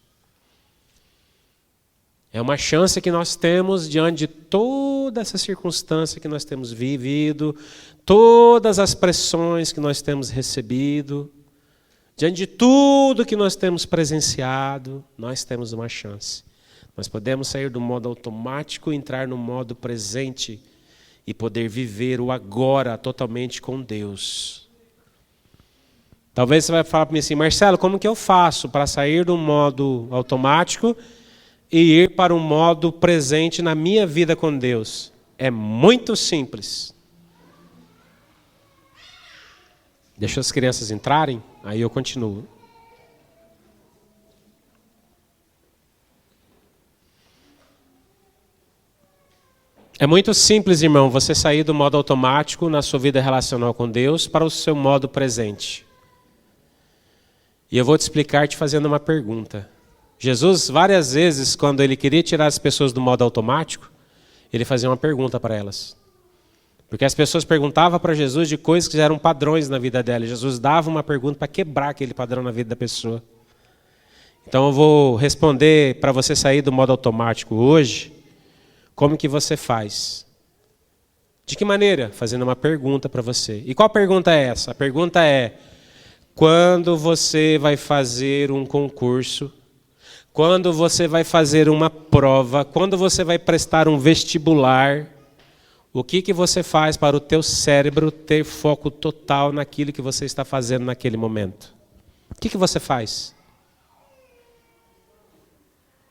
É uma chance que nós temos diante de toda essa circunstância que nós temos vivido, todas as pressões que nós temos recebido, diante de tudo que nós temos presenciado, nós temos uma chance. Nós podemos sair do modo automático e entrar no modo presente e poder viver o agora totalmente com Deus. Talvez você vai falar para mim assim: Marcelo, como que eu faço para sair do modo automático e ir para um modo presente na minha vida com Deus? É muito simples. Deixa as crianças entrarem, aí eu continuo. É muito simples, irmão, você sair do modo automático na sua vida relacional com Deus para o seu modo presente. E eu vou te explicar te fazendo uma pergunta. Jesus, várias vezes, quando ele queria tirar as pessoas do modo automático, ele fazia uma pergunta para elas. Porque as pessoas perguntavam para Jesus de coisas que eram padrões na vida dela. Jesus dava uma pergunta para quebrar aquele padrão na vida da pessoa. Então eu vou responder para você sair do modo automático hoje. Como que você faz? De que maneira? Fazendo uma pergunta para você. E qual pergunta é essa? A pergunta é: quando você vai fazer um concurso, Quando você vai fazer uma prova, quando você vai prestar um vestibular, o que você faz para o teu cérebro ter foco total naquilo que você está fazendo naquele momento? O que você faz?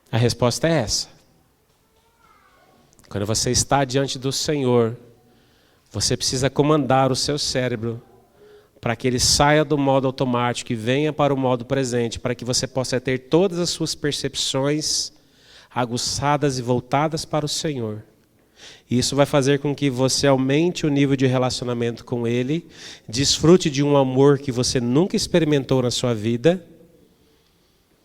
A resposta é essa. Quando você está diante do Senhor, você precisa comandar o seu cérebro para que ele saia do modo automático e venha para o modo presente, para que você possa ter todas as suas percepções aguçadas e voltadas para o Senhor. Isso vai fazer com que você aumente o nível de relacionamento com Ele, desfrute de um amor que você nunca experimentou na sua vida.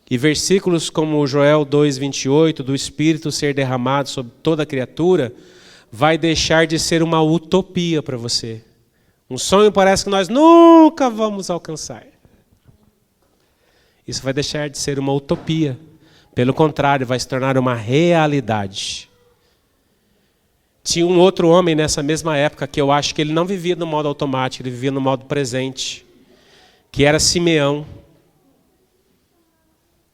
E versículos como Joel 2:28, do Espírito ser derramado sobre toda a criatura, vai deixar de ser uma utopia para você. Um sonho parece que nós nunca vamos alcançar. Isso vai deixar de ser uma utopia. Pelo contrário, vai se tornar uma realidade. Tinha um outro homem nessa mesma época que eu acho que ele não vivia no modo automático, ele vivia no modo presente, que era Simeão.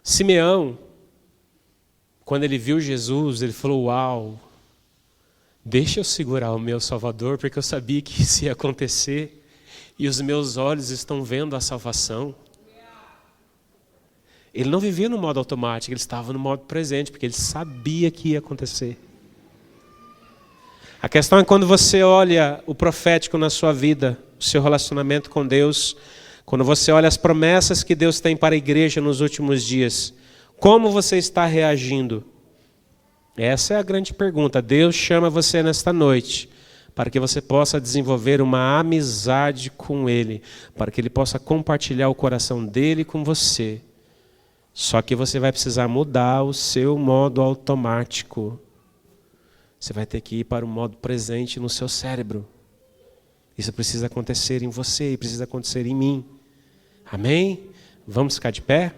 Simeão, quando ele viu Jesus, ele falou: uau, deixa eu segurar o meu Salvador, porque eu sabia que isso ia acontecer, e os meus olhos estão vendo a salvação. Ele não vivia no modo automático, ele estava no modo presente, porque ele sabia que ia acontecer. A questão é quando você olha o profético na sua vida, o seu relacionamento com Deus, quando você olha as promessas que Deus tem para a igreja nos últimos dias, como você está reagindo? Essa é a grande pergunta. Deus chama você nesta noite para que você possa desenvolver uma amizade com Ele, para que Ele possa compartilhar o coração dEle com você. Só que você vai precisar mudar o seu modo automático. Você vai ter que ir para o modo presente no seu cérebro. Isso precisa acontecer em você e precisa acontecer em mim. Amém? Vamos ficar de pé?